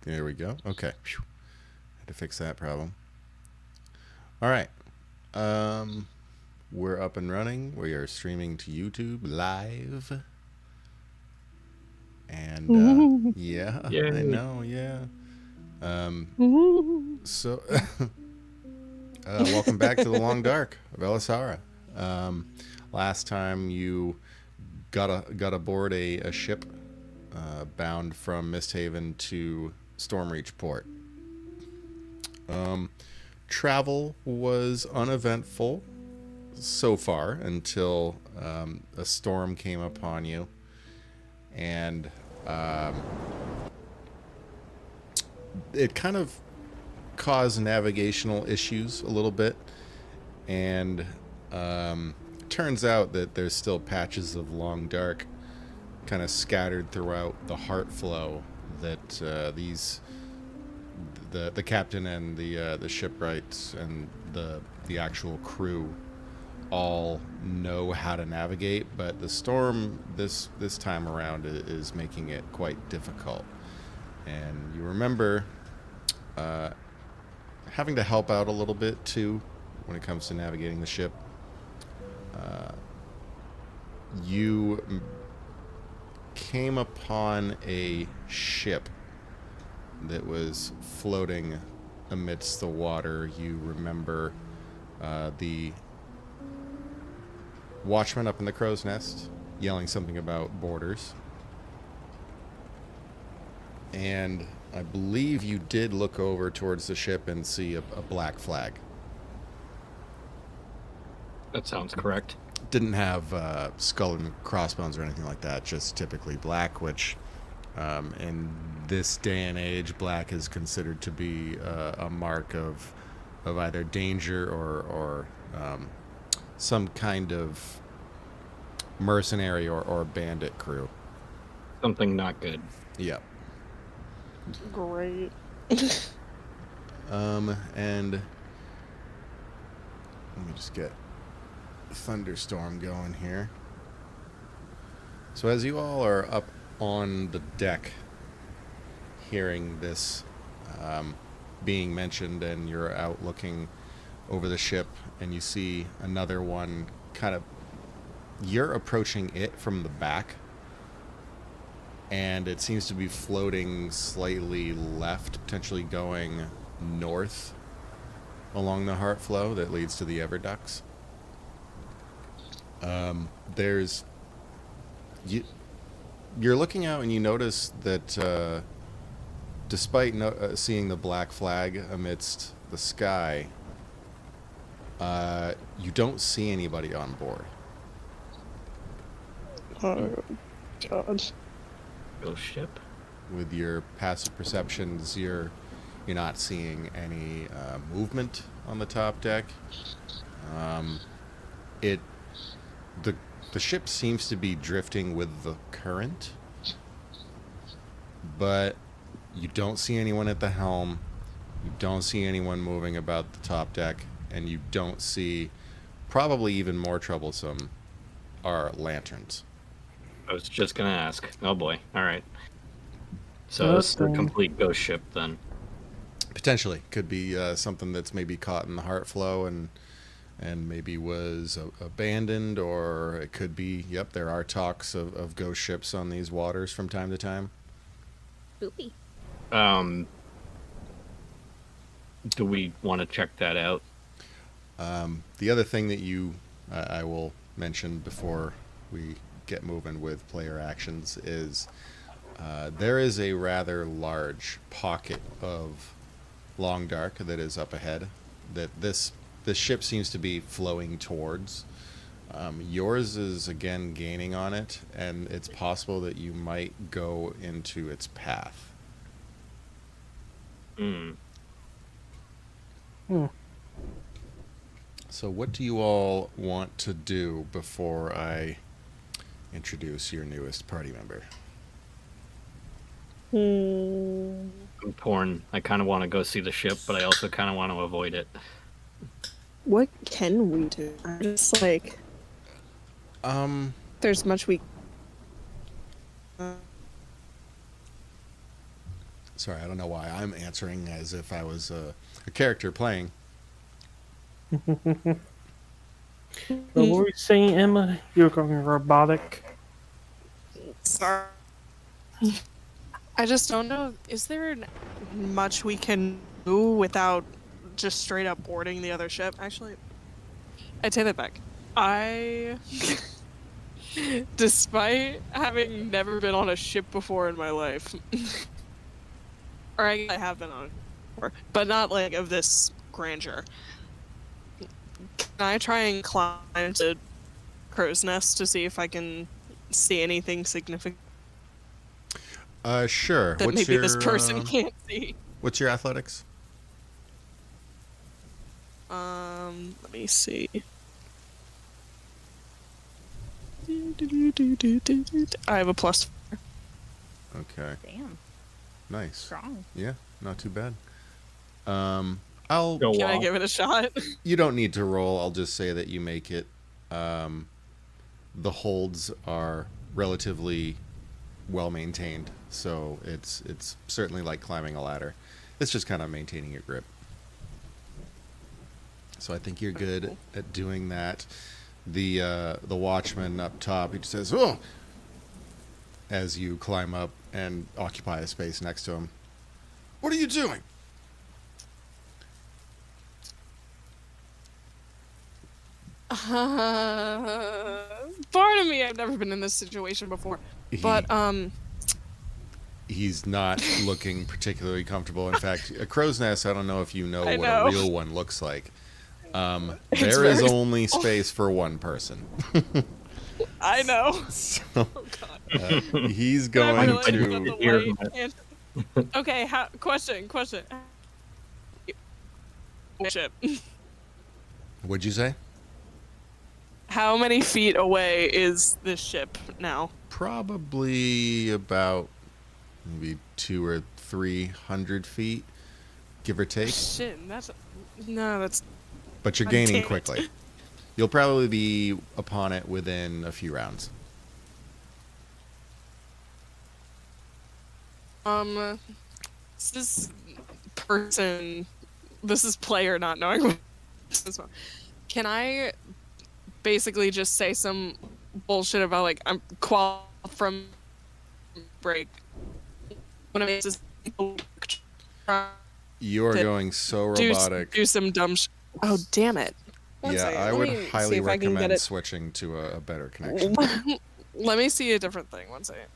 There we go. Okay. Phew. Had to fix that problem. All right. We're up and running. We are streaming to YouTube live. And yeah, I Yay. know, yeah. So welcome back to the Long Dark of Elisara. Last time you got aboard a ship bound from Misthaven to Stormreach Port. Travel was uneventful so far until a storm came upon you, and it kind of caused navigational issues a little bit, and turns out that there's still patches of Long Dark kind of scattered throughout the heart flow that the captain and the shipwrights and the actual crew all know how to navigate, but the storm this time around is making it quite difficult. And you remember having to help out a little bit too when it comes to navigating the ship. You came upon a ship that was floating amidst the water. You remember the watchman up in the crow's nest yelling something about borders. And I believe you did look over towards the ship and see a black flag. That sounds correct. Didn't have skull and crossbones or anything like that, just typically black, which in this day and age, black is considered to be a mark of either danger or some kind of mercenary or bandit crew. Something not good. Yep. Great. And let me just get thunderstorm going here. So as you all are up on the deck hearing this being mentioned, and you're out looking over the ship and you see another one kind of, you're approaching it from the back, and it seems to be floating slightly left, potentially going north along the heart flow that leads to the Everducts. There's you're looking out and you notice that despite seeing the black flag amidst the sky, you don't see anybody on board. Oh, God. Ghost ship? With your passive perceptions, you're not seeing any movement on the top deck. The ship seems to be drifting with the current, but you don't see anyone at the helm. You don't see anyone moving about the top deck, and you don't see, probably even more troublesome, are lanterns. I was just gonna ask. Oh boy. Alright. So this is a complete ghost ship then. Potentially. Could be something that's maybe caught in the heart flow and maybe was abandoned, or it could be, yep, there are talks of ghost ships on these waters from time to time. Spooky. Do we want to check that out? The other thing that I will mention before we get moving with player actions is there is a rather large pocket of Long Dark that is up ahead that this ship seems to be flowing towards. Yours is again gaining on it, and it's possible that you might go into its path. So what do you all want to do before I introduce your newest party member? I'm torn. I kind of want to go see the ship, but I also kind of want to avoid it. What can we do? I'm just like, there's much we. Sorry, I don't know why I'm answering as if I was a character playing. But what were you saying, Emma? You're going robotic. Sorry. I just don't know. Is there much we can do without just straight up boarding the other ship? Actually, I take that back. I, despite having never been on a ship before in my life, or I have been on it before, but not like of this grandeur. Can I try and climb to Crow's Nest to see if I can see anything significant Sure. that maybe this person can't see? What's your athletics? Let me see. I have a +4. Okay. Damn, Nice. strong. Yeah, not too bad. I'll. Go Can I wild. give it a shot? You don't need to roll. I'll just say that you make it. The holds are relatively well maintained, so it's certainly like climbing a ladder. It's just kind of maintaining your grip. So I think you're good at doing that. The watchman up top, he just says, "Oh," as you climb up and occupy a space next to him. What are you doing? Part of me, I've never been in this situation before, but He's not looking particularly comfortable. In fact, a crow's nest, I don't know if you know I what know. a real one looks like. It's There is very only space for one person. I know. So Oh God. he's I going realized to- that the Here. light can't- Okay, question. Ship. What'd you say? How many feet away is this ship now? Probably about maybe 200 or 300 feet, give or take. Shit, that's But you're God gaining damn it. quickly. You'll probably be upon it within a few rounds. This person, this is player not knowing what this is. Can I basically just say some bullshit about like I'm from break? When I just You are To going so do robotic. some dumb Oh damn it. One Yeah, second, I let would me see highly if I can get recommend it. switching to a better connection. Let me see a different thing. One second.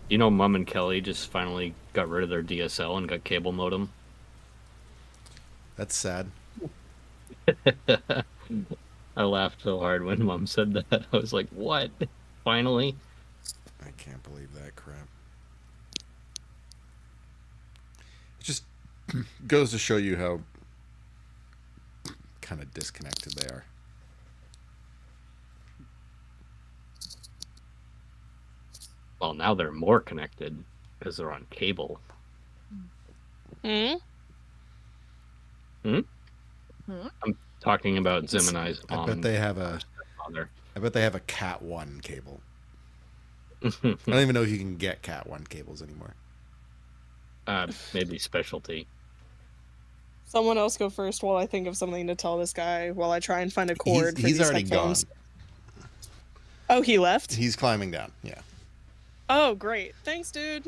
You know, Mum and Kelly just finally got rid of their DSL and got cable modem. That's sad. I laughed so hard when Mum said that. I was like, "What? Finally?" I can't believe that crap. It just goes to show you how kind of disconnected they are. Well, now they're more connected because they're on cable. Hmm? I'm talking about Zim and I's I mom. bet they have a father. I bet they have a Cat 1 cable. I don't even know if you can get Cat 1 cables anymore. Maybe specialty. Someone else go first while I think of something to tell this guy while I try and find a cord for He's these already headphones. gone. Oh, he left? He's climbing down. Yeah. Oh, great. Thanks, dude.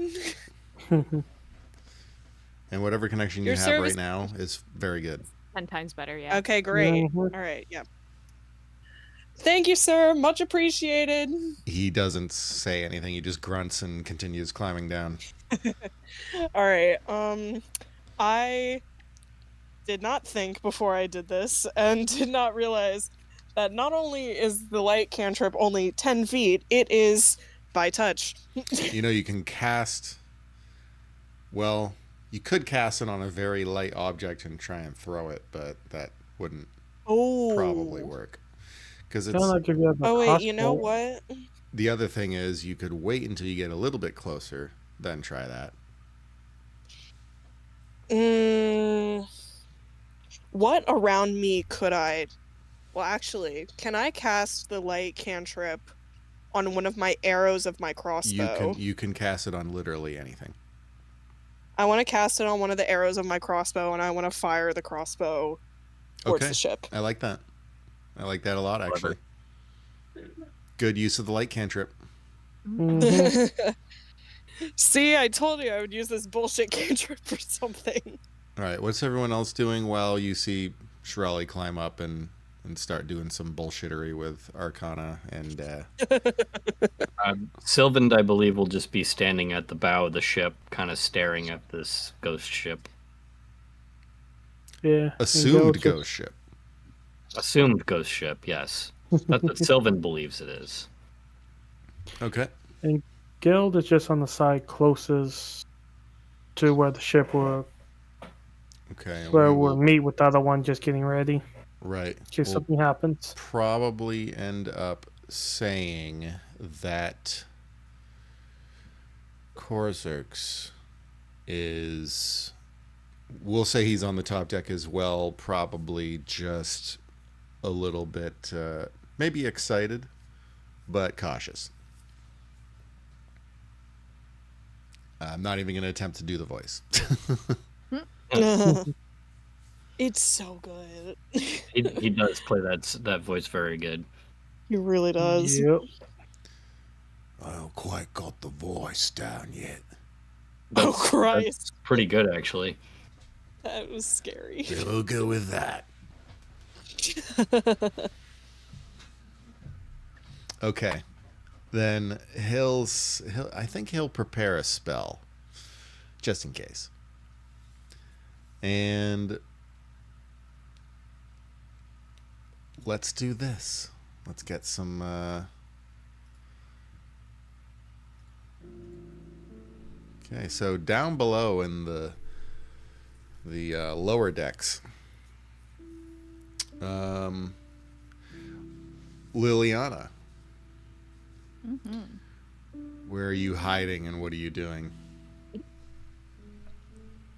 And whatever connection you Your have service- right now is very good. 10 times better, yeah. Okay, great. Mhm. All right, yeah. Thank you, sir. Much appreciated. He doesn't say anything. He just grunts and continues climbing down. All right. I did not think before I did this and did not realize that not only is the light cantrip only 10 feet, it is by touch. You know, you can cast. Well, you could cast it on a very light object and try and throw it, but that wouldn't Oh. probably work. Because it's Kinda like if you have a Oh, wait, you know crossbow. what? the other thing is you could wait until you get a little bit closer, then try that. What around me could I Well, actually, can I cast the light cantrip on one of my arrows of my crossbow? You can cast it on literally anything. I want to cast it on one of the arrows of my crossbow, and I want to fire the crossbow towards the ship. I like that. I like that a lot, actually. Clever. Good use of the light cantrip. See, I told you I would use this bullshit cantrip for something. All right, what's everyone else doing while you see Shirali climb up and start doing some bullshittery with Arcana and... Sylvan, I believe, will just be standing at the bow of the ship, kind of staring at this ghost ship. Yeah. Assumed ghost ship. Assumed ghost ship, yes. That's what Sylvan believes it is. Okay. And Guild is just on the side closest to where the ship will, Okay. where we'll meet with the other one just getting ready. Right. In case something happens. Probably end up saying that Korzerx is... We'll say he's on the top deck as well, probably just a little bit, maybe excited, but cautious. I'm not even going to attempt to do the voice. It's so good. He does play that voice very good. He really does. Yep. I don't quite got the voice down yet. Oh, Christ. That's pretty good, actually. That was scary. We'll go with that. Okay. Then I think he'll prepare a spell. Just in case. And let's do this. Let's get some Okay, so down below in the lower decks, Liliana, where are you hiding and what are you doing?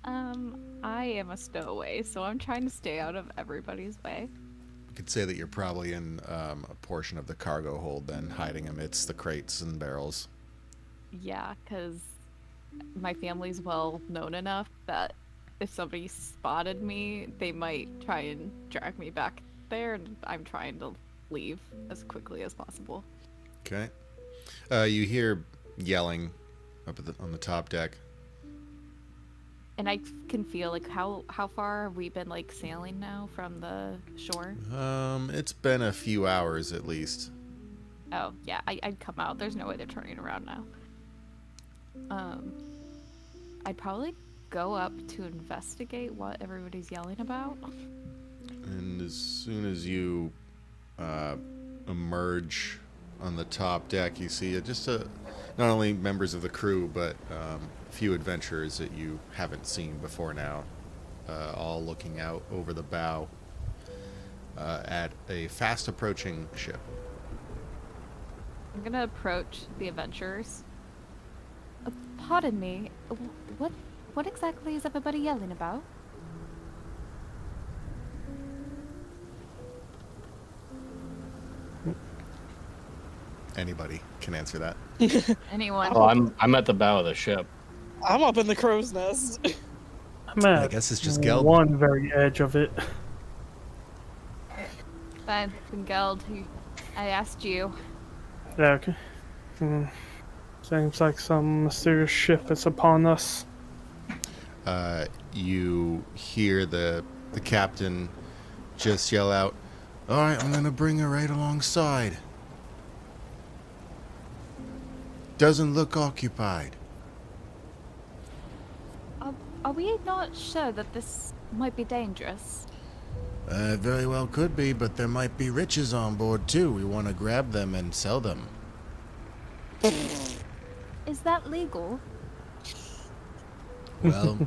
I am a stowaway, so I'm trying to stay out of everybody's way. You could say that you're probably in a portion of the cargo hold then, hiding amidst the crates and barrels. Yeah, because my family's well known enough that if somebody spotted me, they might try and drag me back there, and I'm trying to leave as quickly as possible. Okay. You hear yelling up on the top deck. And I can feel, like, how far have we been, like, sailing now from the shore? It's been a few hours at least. Oh, yeah, I'd come out. There's no way they're turning around now. I'd probably go up to investigate what everybody's yelling about. And as soon as you emerge on the top deck, you see not only members of the crew, but a few adventurers that you haven't seen before now, all looking out over the bow at a fast approaching ship. I'm gonna approach the adventurers. Pardon me, what exactly is everybody yelling about? Anybody can answer that. Anyone? Oh, I'm at the bow of the ship. I'm up in the crow's nest. I'm at I guess it's just Geld. one very edge of it. Fine, Geld, I asked you. Yeah, okay. Seems like some mysterious ship is upon us. You hear the captain just yell out, "All right, I'm gonna bring her right alongside. Doesn't look occupied." Are we not sure that this might be dangerous? Very well could be, but there might be riches on board too. We want to grab them and sell them. Is that legal? Well,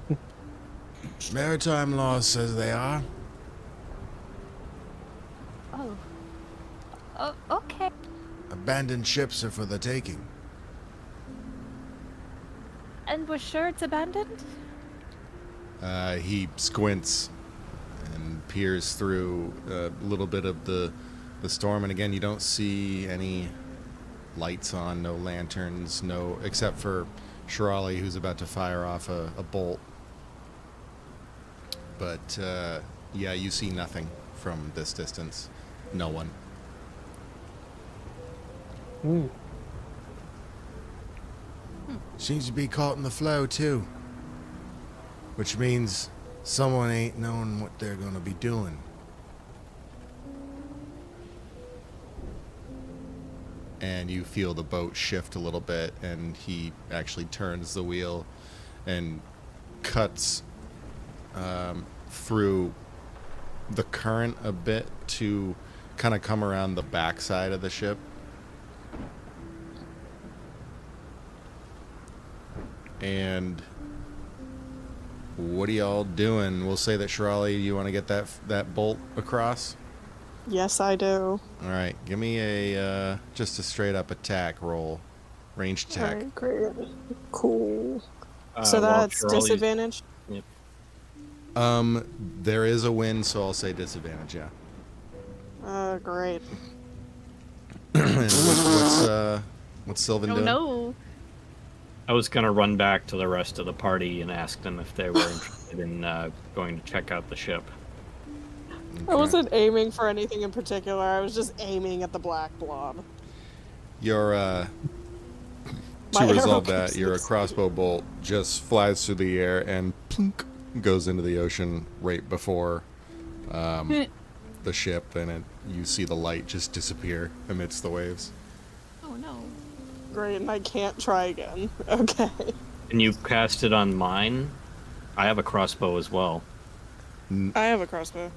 maritime law says they are. Oh, okay. Abandoned ships are for the taking. And we're sure it's abandoned? He squints and peers through a little bit of the storm, and again, you don't see any lights on, no lanterns, no, except for Shirali, who's about to fire off a bolt. But yeah, you see nothing from this distance. No one. Ooh. Seems to be caught in the flow too, which means someone ain't knowing what they're gonna be doing. And you feel the boat shift a little bit, and he actually turns the wheel and cuts through the current a bit to kind of come around the backside of the ship. And what are y'all doing? We'll say that Shirali, you want to get that bolt across? Yes, I do. All right, give me a just a straight up attack roll, ranged attack. Alright, great. Cool. So While that's Shirley's- disadvantage? Yep. There is a win, so I'll say disadvantage. Yeah. Great. And what's Sylvan Oh doing? no! I was gonna run back to the rest of the party and ask them if they were interested in going to check out the ship. I wasn't aiming for anything in particular. I was just aiming at the black blob. Your My to arrow resolve keeps that, your missing. crossbow bolt just flies through the air and plunk goes into the ocean right before the ship, and you see the light just disappear amidst the waves. Oh no! Great, and I can't try again. Okay. And you cast it on mine. I have a crossbow as well. I have a crossbow.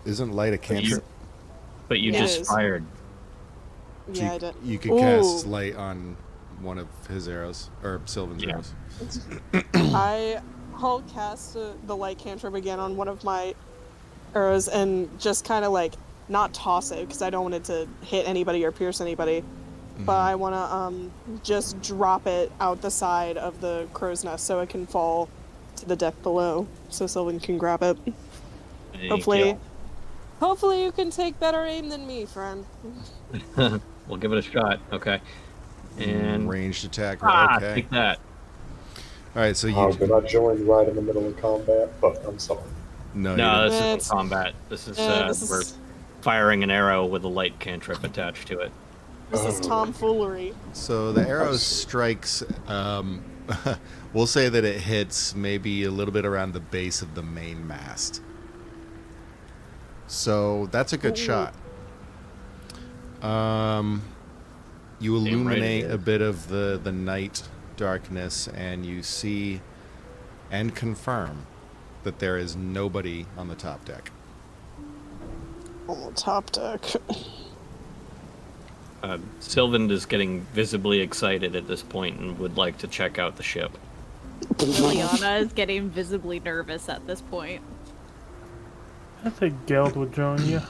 Isn't light a cantrip? But you It just is. fired. So Yeah, I did. you could cast Ooh. light on one of his arrows, or Sylvan's Yeah. arrows. I'll cast the light cantrip again on one of my arrows and just kind of like not toss it because I don't want it to hit anybody or pierce anybody. But I want to just drop it out the side of the crow's nest so it can fall to the deck below, so Sylvan can grab it. Thank Hopefully you can take better aim than me, friend. you. We'll give it a shot. Okay. And Ranged attack. Okay. take that. All right. So Oh, you did I join right in the middle of combat? But I'm sorry. no. No, You this It's- isn't combat. This is this we're is firing an arrow with a light cantrip attached to it. this is tomfoolery. So the arrow strikes. We'll say that it hits maybe a little bit around the base of the main mast. So that's a good Ooh. shot. You Damn right it illuminate is. a bit of the night darkness, and you see and confirm that there is nobody on the top deck. Oh, top deck. Sylvan is getting visibly excited at this point and would like to check out the ship. Liliana is getting visibly nervous at this point. I think Geld would join you.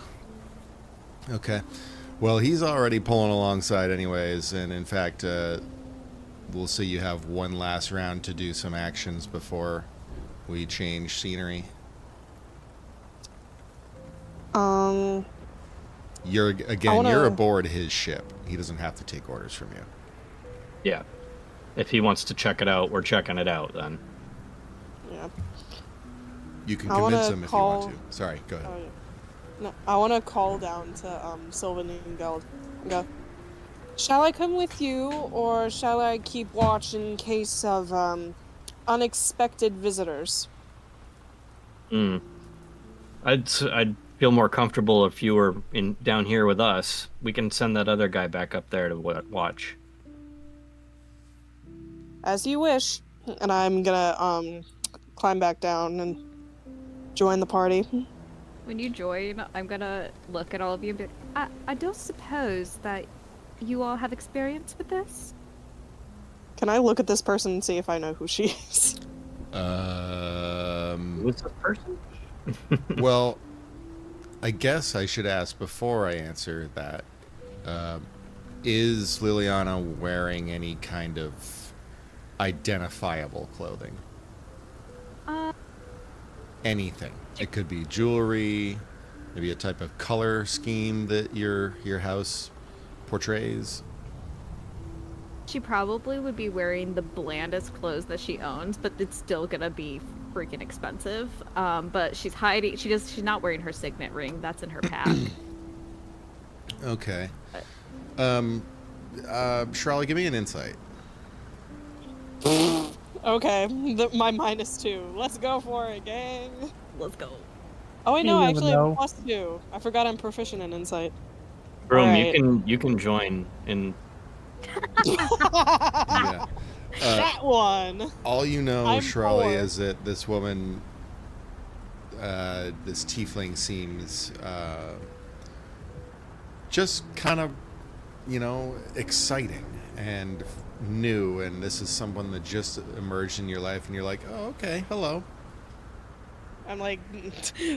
Okay. Well, he's already pulling alongside anyways, and in fact, we'll see you have one last round to do some actions before we change scenery. You're again, you're aboard his ship. He doesn't have to take orders from you. Yeah. If he wants to check it out, we're checking it out then. Yeah. You can I wanna convince him if you want to. Sorry, go ahead. Oh, yeah. No, I want to call down to Sylvan and Geld and go, shall I come with you, or shall I keep watch in case of unexpected visitors? I'd feel more comfortable if you were down here with us. We can send that other guy back up there to watch. As you wish. And I'm gonna climb back down and join the party. When you join, I'm gonna look at all of you and be like, I don't suppose that you all have experience with this? Can I look at this person and see if I know who she is? Who's this person? Well, I guess I should ask before I answer that. Is Liliana wearing any kind of identifiable clothing? anything. It could be jewelry, maybe a type of color scheme that your house portrays. She probably would be wearing the blandest clothes that she owns, but it's still gonna be freaking expensive. But she's hiding. She's not wearing her signet ring. That's in her pack. Okay. Charlie, give me an insight. Okay, my -2. Let's go for it, gang. Let's go. Oh wait, no, You I never actually have know. a +2. I forgot I'm proficient in insight. Broom, Alright. you can join in. Yeah. That one. All you know, I'm Shirley, poor. is that this woman, this tiefling, seems just kind of, exciting and new, and this is someone that just emerged in your life, and you're like, oh, okay, hello. I'm like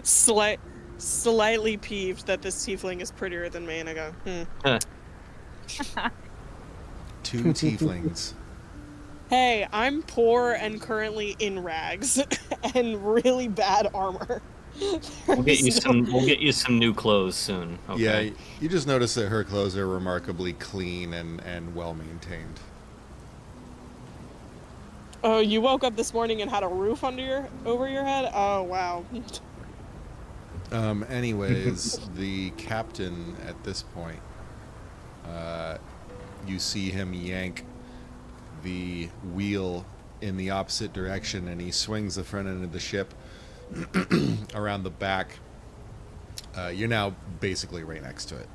slightly peeved that this tiefling is prettier than me, and I go, Two tieflings. Hey, I'm poor and currently in rags and really bad armor. We'll get you some new clothes soon. Okay. Yeah, you just notice that her clothes are remarkably clean and well maintained. Oh, you woke up this morning and had a roof over your head? Oh, wow. Anyways, the captain at this point, you see him yank the wheel in the opposite direction, and he swings the front end of the ship around the back. You're now basically right next to it.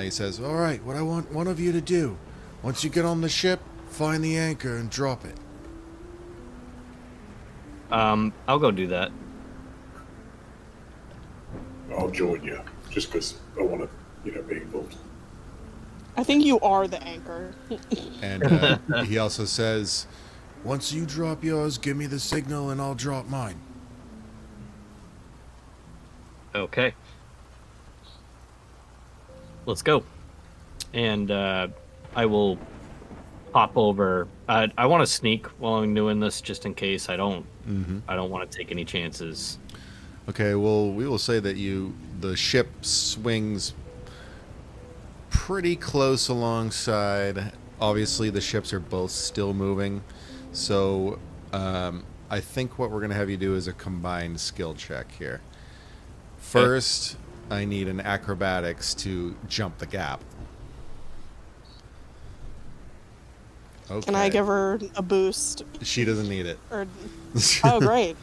He says, all right, what I want one of you to do, once you get on the ship, find the anchor and drop it. I'll go do that. I'll join you, just because I want to, be involved. I think you are the anchor. And he also says, once you drop yours, give me the signal and I'll drop mine. Okay. Let's go. And I will hop over. I want to sneak while I'm doing this, just in case. I don't want to take any chances. Okay, well, we will say that the ship swings pretty close alongside. Obviously, the ships are both still moving. So I think what we're going to have you do is a combined skill check here. First, I need an acrobatics to jump the gap. Okay. Can I give her a boost? She doesn't need it. Or oh, great.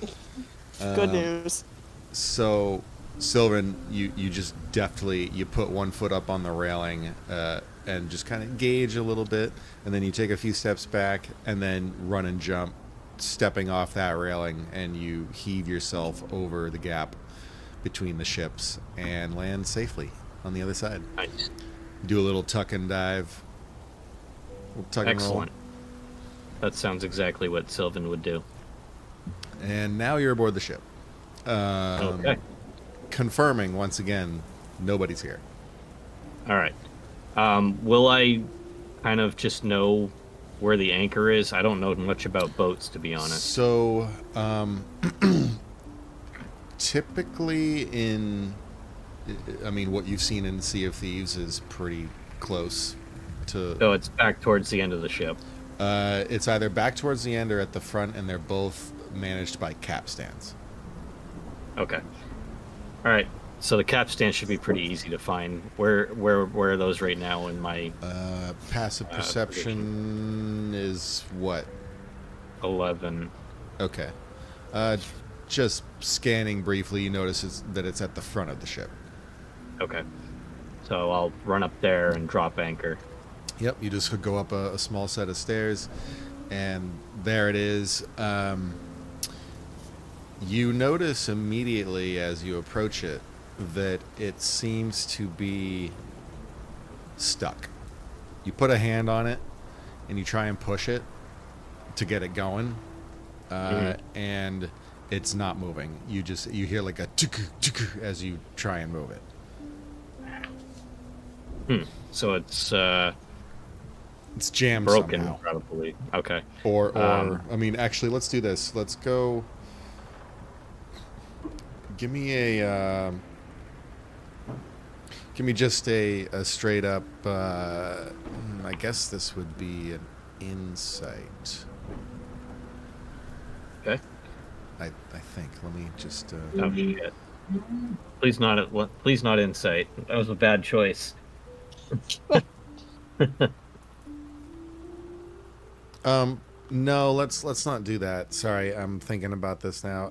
Good news. So, Sylvan, you just deftly, you put one foot up on the railing and just kind of gauge a little bit, and then you take a few steps back and then run and jump, stepping off that railing, and you heave yourself over the gap between the ships and land safely on the other side. Nice. Do a little tuck and dive. Tuck Excellent. and roll. That sounds exactly what Sylvan would do. And now you're aboard the ship. Okay. Confirming once again, nobody's here. All right. Will I kind of just know where the anchor is? I don't know much about boats, to be honest. So, typically what you've seen in Sea of Thieves is pretty close to... So it's back towards the end of the ship. It's either back towards the end or at the front, and they're both managed by capstans. Okay. All right. So the capstan should be pretty easy to find. Where are those right now in my Passive perception is what? 11? Okay. Just scanning briefly, you notice that it's at the front of the ship. Okay. So I'll run up there and drop anchor. Yep, you just go up a small set of stairs, and there it is. You notice immediately as you approach it that it seems to be stuck. You put a hand on it, and you try and push it to get it going, and it's not moving. You hear like a tuk as you try and move it. So it's jammed broken, somehow. probably. Okay. Or actually, let's do this. Let's go. Give me just a straight up. I guess this would be an insight. Okay. I think. Let me just. Oh shit! Please not insight. That was a bad choice. No, let's not do that. Sorry, I'm thinking about this now.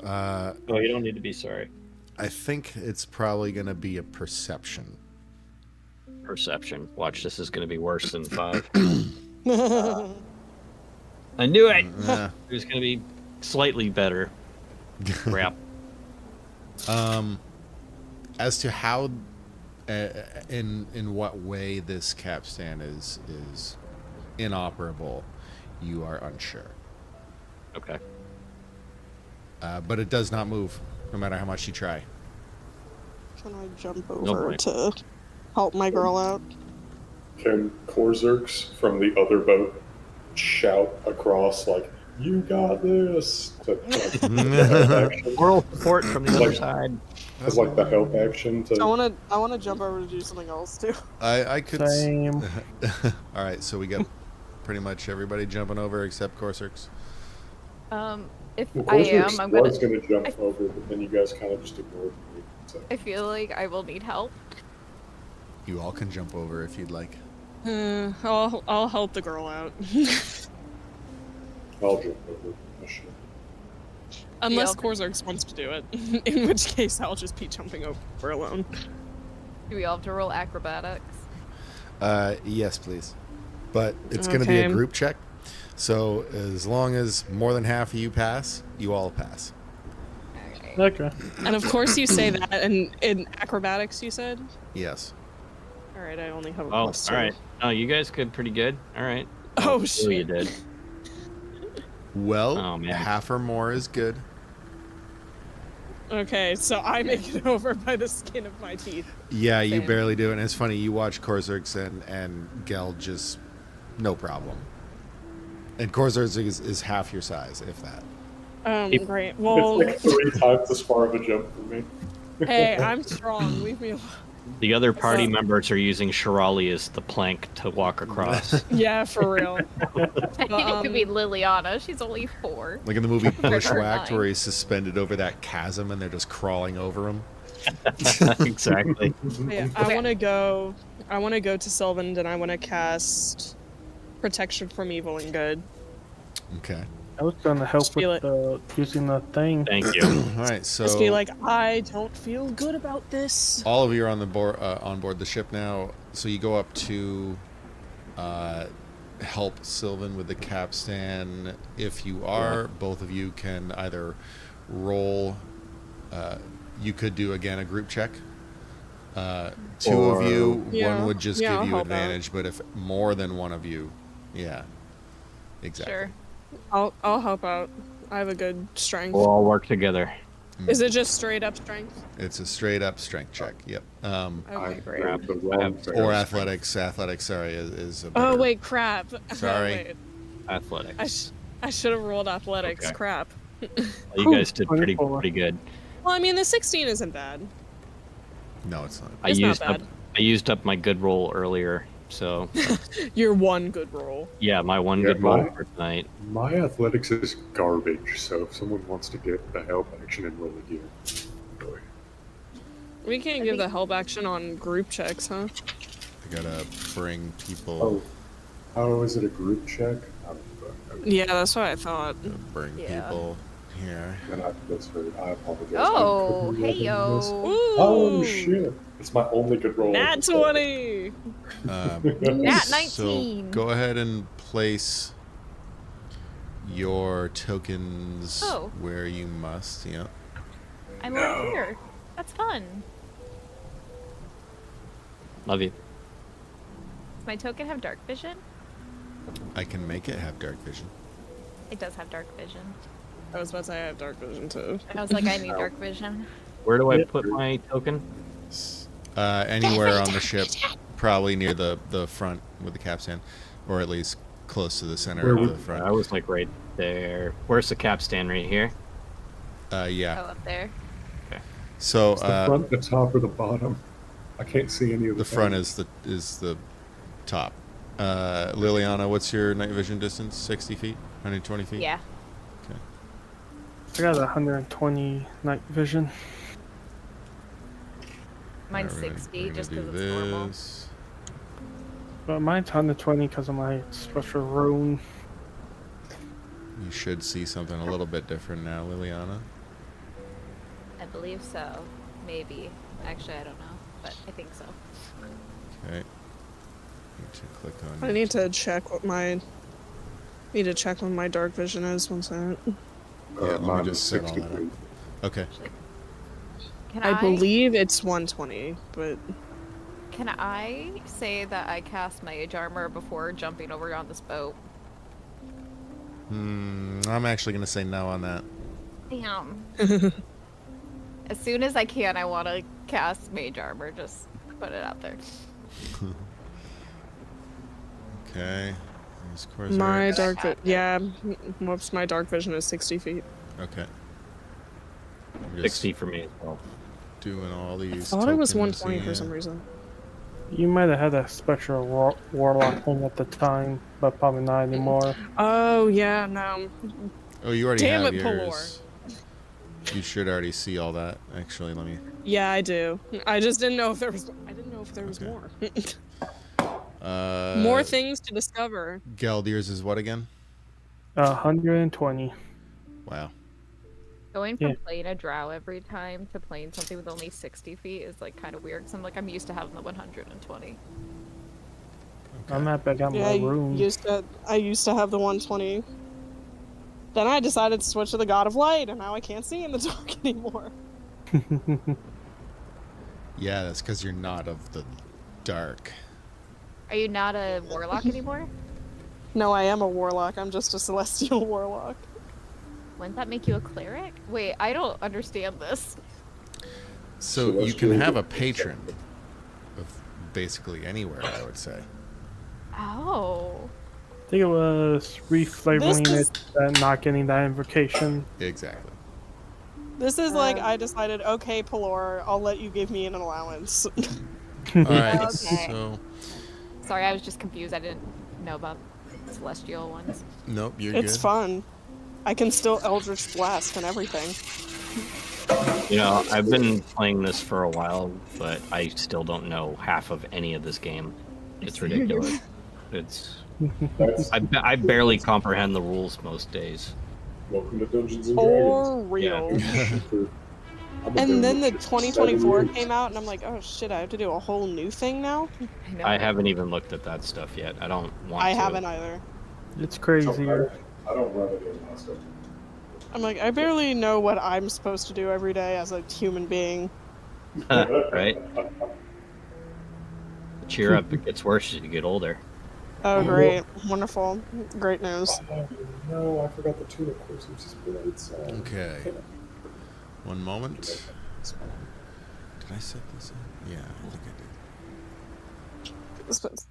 Oh, you don't need to be sorry. I think it's probably gonna be a perception. Perception. Watch, this is going to be worse than 5. I knew it. It was going to be slightly better. Crap. As to how, in what way this capstan is inoperable, you are unsure. Okay. But it does not move, no matter how much you try. Can I jump No over point. to help my girl out? Can Korzerks from the other boat shout across like, "You got this"? To, like, action? Moral support from the other Like- side. It's like the help action to. I wanna jump over to do something else too. I could. Same. All right, so we got pretty much everybody jumping over except Corsair's. If Well, I Korzerks am, I'm gonna. was going to jump over, but then you guys kind of just ignored me. So. I feel like I will need help. You all can jump over if you'd like. I'll help the girl out. I'll jump over. I should. Unless Yeah. Korzerks wants to do it, in which case I'll just be jumping over alone. Do we all have to roll acrobatics? Yes, please. But it's going to be a Okay. group check. So as long as more than half of you pass, you all pass. Alright. Okay. And of course you say that, and in acrobatics you said? Yes. Alright, I only have a Oh, plus all 2. right. Oh, you guys did pretty good. All right. Oh, you shit. did. Well, Oh, man. half or more is good. Okay, so I make it over by the skin of my teeth. Yeah, you Same. barely do. And it's funny, you watch Korzerks and Gel just no problem. And Korzerks is half your size, if that. Great. It's Well, like 3 times as far of a jump for me. hey, I'm strong. Leave me alone. The other party So- members are using Shirali as the plank to walk across. Yeah, for real. I think it could be Liliana. She's only 4. Like in the movie Bushwhacked, Nine. where he's suspended over that chasm and they're just crawling over him. Exactly. Yeah, I want to go to Sylvan and I want to cast Protection from Evil and Good. Okay. I was gonna help Just feel with using the thing. Thank you. All right, so Just be like, I don't feel good about this. all of you are on the on board the ship now. So you go up to help Sylvan with the capstan. If you are, both of you can either roll. You could do again a group check. 2 Or- of you, Yeah, one would just yeah, I'll give you help out. advantage, but if more than one of you, yeah, exactly. Sure. I'll help out. I have a good strength. We'll all work together. Is it just straight up strength? It's a straight up strength check. Yep. Okay, great. Crap. The I wrong have thing. Or athletics. Athletics, sorry, is a Oh better- wait, crap. Sorry. Wait, Athletics. I should have rolled athletics. Okay. Crap. You guys did pretty 24. good. Well, I mean, the 16 isn't bad. No, it's not. It's not bad. I used up my good roll earlier, so Your one good roll. yeah, my one Yeah, good roll mine- for tonight. My athletics is garbage, so if someone wants to get the help action and roll again, really. We can't give the help action on group checks, huh? I gotta bring people. Oh, how is it a group check? I don't know. Yeah, that's what I thought. Gotta bring Yeah. people here. Then I misheard. I apologize. Oh, I couldn't remember hey-o. this. Ooh! Oh shit! It's my only good roll. Nat 20! Nat So 19. go ahead and place your tokens Oh. where you must. Yeah. I'm over here. That's fun. Love you. Does my token have dark vision? I can make it have dark vision. It does have dark vision. I was about to say I have dark vision too. I was like, I need dark vision. Where do I Yeah. put my token? Anywhere on the ship, probably near the front with the capstan, or at least close to the center Where of would- the front. I was like right there. Where's the capstan? Right here. Oh, Yeah. up there. So Is the front the top or the bottom? I can't see any of the front is the top. Liliana, what's your night vision distance? 60 feet? 120 feet? Yeah. Okay. I got 120 night vision. Mine's Alright, we're 60 gonna just do because it's normal. this. But mine's 120 because of my special rune. You should see something a little bit different now, Liliana. I believe so. Maybe. Actually, I don't know, but I think so. Okay. Need to click on. I need to check what my dark vision is. One second. Yeah, let me mine just is set all 60 that up. feet. Okay. Can I believe it's 120, but Can I say that I cast mage armor before jumping over on this boat? I'm actually gonna say no on that. Damn. As soon as I can, I want to cast mage armor. Just put it out there. Okay. Of course, my dark my dark vision is 60 feet. Okay. I'm just 60 for me as well. doing all these. I thought it was tokens 120 for here. some reason. You might have had a special warlock thing at the time, but probably not anymore. Oh yeah, no. Oh, you already Damn have it, yours. You should already see all that. Actually, let me. Yeah, I do. I just didn't know if there was. I didn't know if there was Okay. more. More things to discover. Galdir's is what again? 120. Wow. Going from Yeah. playing a drow every time to playing something with only 60 feet is like kind of weird. Cause I'm used to having the 120. I'm not big on Yeah, my rune. I used to have the 120. Then I decided to switch to the God of Light, and now I can't see in the dark anymore. Yeah, that's because you're not of the dark. Are you not a warlock anymore? No, I am a warlock. I'm just a celestial warlock. Wouldn't that make you a cleric? Wait, I don't understand this. So you Celestial can have a is- patron of basically anywhere, I would say. Oh. I think it was reflavoring This is- it and not getting that invocation. Exactly. This is like I decided, okay, Pelor, I'll let you give me an allowance. All right. Okay. So, Sorry, I was just confused. I didn't know about celestial ones. nope, you're It's good. fun. I can still Eldritch Blast and everything. You know, I've been playing this for a while, but I still don't know half of any of this game. It's ridiculous. It's That's I barely comprehend the rules most days. welcome to Dungeons and For real. Dragons. I've been And doing then the this for 2024 7 years. came out, and I'm like, oh shit, I have to do a whole new thing now? I know. I haven't even looked at that stuff yet. I don't want I to. haven't either. It's crazier. I don't run it in my stuff. I'm like, I barely know what I'm supposed to do every day as a human being. Right? Cheer up, it gets worse as you get older. Oh, great. Wonderful. Great news. Oh, no, I forgot the tuna course. I'm just playing Okay. One moment. Did I set this up? Yeah, I think I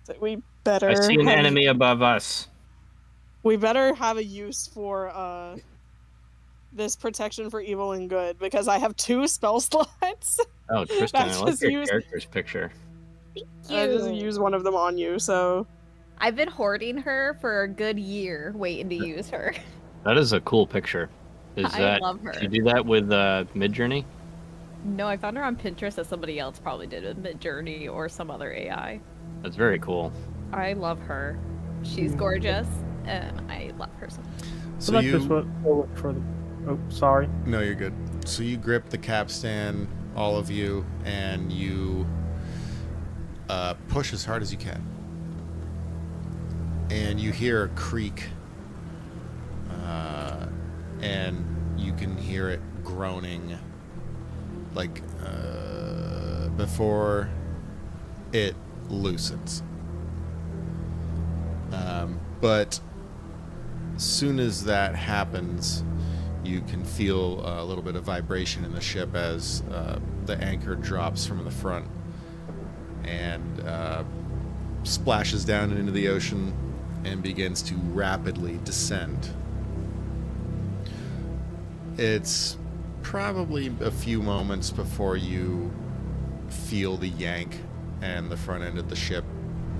did. We better. I see an have- enemy above us. We better have a use for this protection for evil and good, because I have 2 spell slots. Oh, Tristan, I That's like just your used- character's picture. I just use one of them on you, so I've been hoarding her for a good year, waiting to use her. That is a cool picture. I love her. Did you do that with Midjourney? No, I found her on Pinterest that somebody else probably did with Midjourney or some other AI. That's very cool. I love her. She's gorgeous, and I love her so much. So Select this you. one for the. Oh, sorry. No, you're good. So you grip the capstan, all of you, and you push as hard as you can. And you hear a creak, and you can hear it groaning, like before it loosens. But soon as that happens, you can feel a little bit of vibration in the ship as the anchor drops from the front and splashes down into the ocean and begins to rapidly descend. It's probably a few moments before you feel the yank and the front end of the ship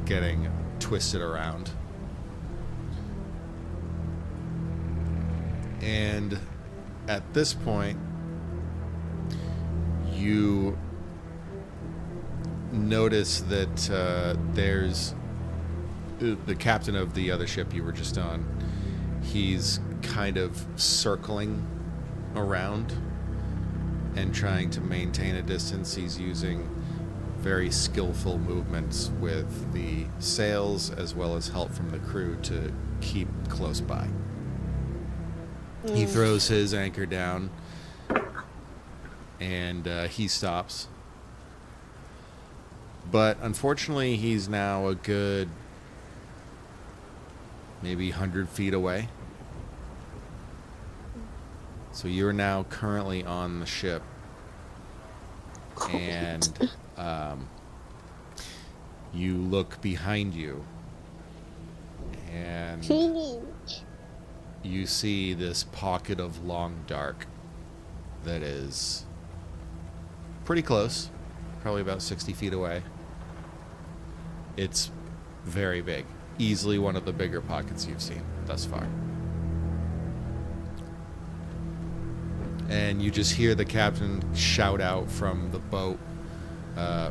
getting twisted around. And at this point, you notice that there's the captain of the other ship you were just on. He's kind of circling around and trying to maintain a distance. He's using very skillful movements with the sails as well as help from the crew to keep close by. He throws his anchor down and he stops. But unfortunately, he's now a good maybe 100 feet away. So you're now currently on the ship. And you look behind you. And you see this pocket of long dark that is pretty close, probably about 60 feet away. It's very big, easily one of the bigger pockets you've seen thus far. And you just hear the captain shout out from the boat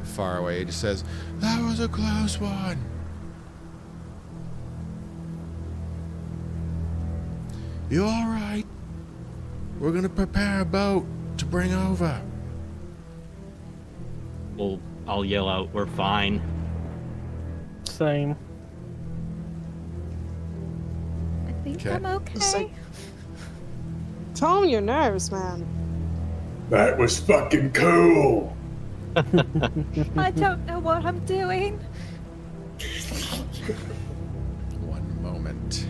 far away. He just says, "That was a close one." "You all right? We're gonna prepare a boat to bring over." Well, I'll yell out, "We're fine." Same. I think Okay. I'm okay. Just like- Calm your nerves, man. That was fucking cool. I don't know what I'm doing. One moment.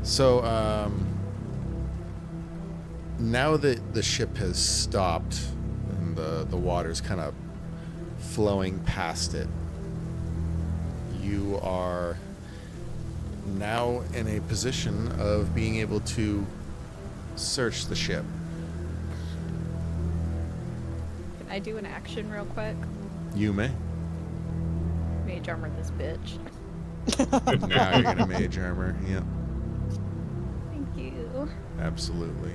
So, now that the ship has stopped and the water's kind of flowing past it, you are now in a position of being able to search the ship. Can I do an action real quick? You may. Mage armor this bitch. Now you're gonna mage armor. Yep, Thank you. absolutely.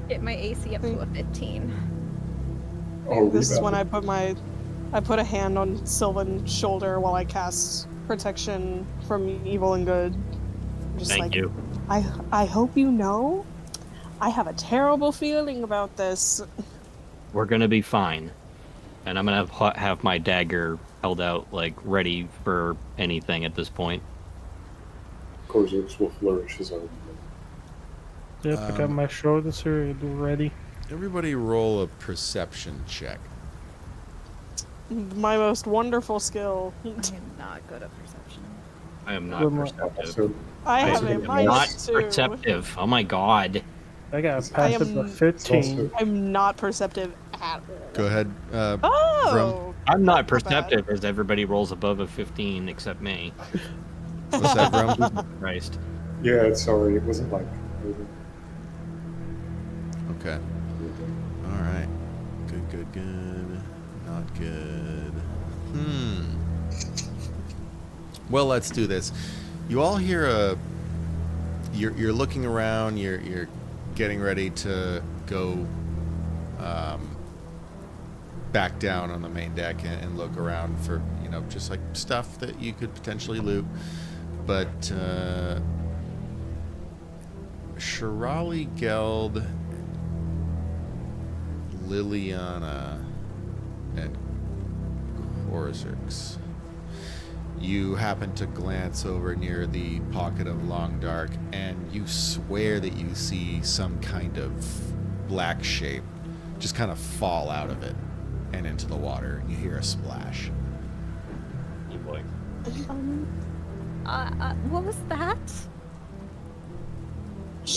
Get my AC up to a 15. Oh, This is rebound. when I put a hand on Sylvan's shoulder while I cast protection from evil and good. Just Thank like, you. I hope you know, I have a terrible feeling about this. We're gonna be fine. And I'm gonna have my dagger held out, like, ready for anything at this point. Korzux will flourish his own. Yep, I got my shoulders here ready. Everybody roll a perception check. My most wonderful skill. I am not good at perception. I am not Good luck. perceptive. So, I have I a am minus not 2. perceptive. Oh my god. I got a I passive am- of 15. I'm not perceptive at all. Go ahead. Oh! I'm not Not bad. perceptive as everybody rolls above a 15 except me. What's that, Brum? Christ. yeah, sorry, it wasn't like. Okay. All right. Good. Not good. Well, let's do this. You all hear You're looking around. You're getting ready to go back down on the main deck and look around for, just like stuff that you could potentially loot. But Shirali, Geld, Liliana, and Korzux, you happen to glance over near the pocket of long dark, and you swear that you see some kind of black shape just kind of fall out of it and into the water, and you hear a splash. Oh boy. What was that?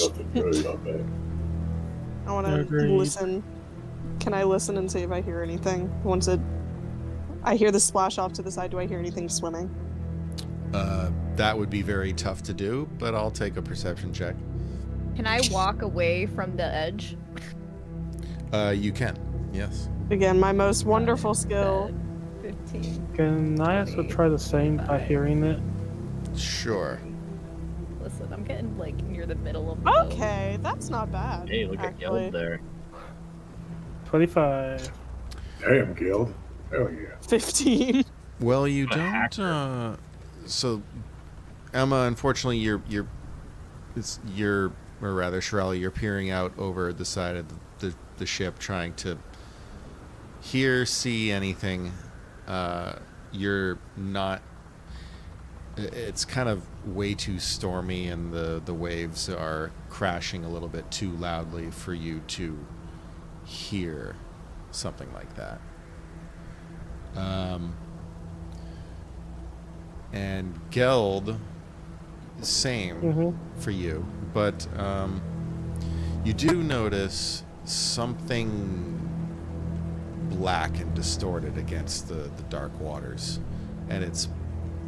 Nothing good on that. I want to Agreed. listen. Can I listen and see if I hear anything? Once I hear the splash off to the side, do I hear anything swimming? That would be very tough to do, but I'll take a perception check. Can I walk away from the edge? You can. Yes. Again, my most wonderful skill. 15. Can I also try the same by hearing it? Sure. Listen, I'm getting like near the middle of the boat. Okay, that's not bad. Hey, look at actually. Geld there. 25. Damn, Guild. Hell yeah. 15. Well, you I'm a don't. hacker. So, Emma, unfortunately, or rather, Shirley, you're peering out over the side of the ship, trying to see anything. You're not. It's kind of way too stormy, and the waves are crashing a little bit too loudly for you to hear something like that. And Geld, same for you, but you do notice something black and distorted against the dark waters, and it's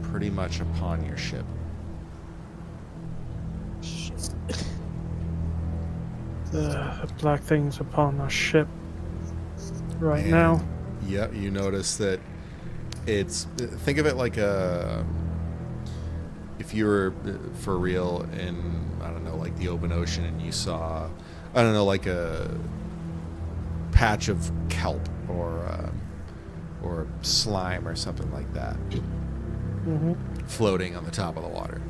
pretty much upon your ship. The black things upon our ship right And, now. Yep, you notice that it's. Think of it like if you were for real in, I don't know, like the open ocean, and you saw, I don't know, like a patch of kelp or slime or something like that, floating on the top of the water,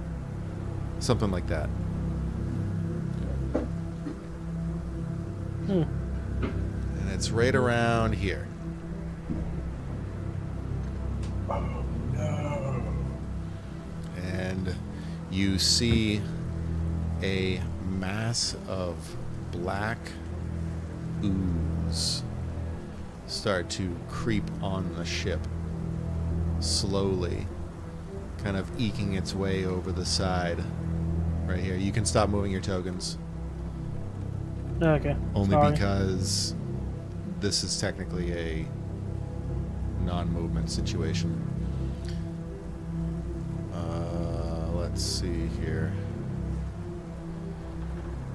something like that. And it's right around here. Oh, no. And you see a mass of black ooze start to creep on the ship slowly, kind of eking its way over the side right here. You can stop moving your tokens, Okay. only sorry. because this is technically a non-movement situation. Let's see here.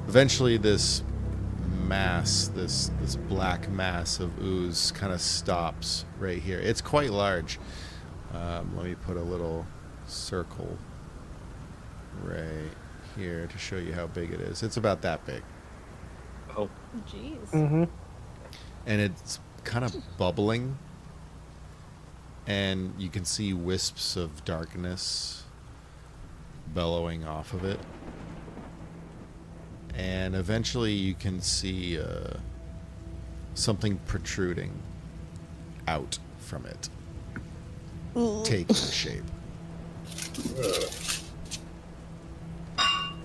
Eventually this mass, this black mass of ooze kind of stops right here. It's quite large. Let me put a little circle right here to show you how big it is. It's about that big. Oh, Jeez. And it's kind of bubbling, and you can see wisps of darkness bellowing off of it, and eventually you can see something protruding out from it, taking shape,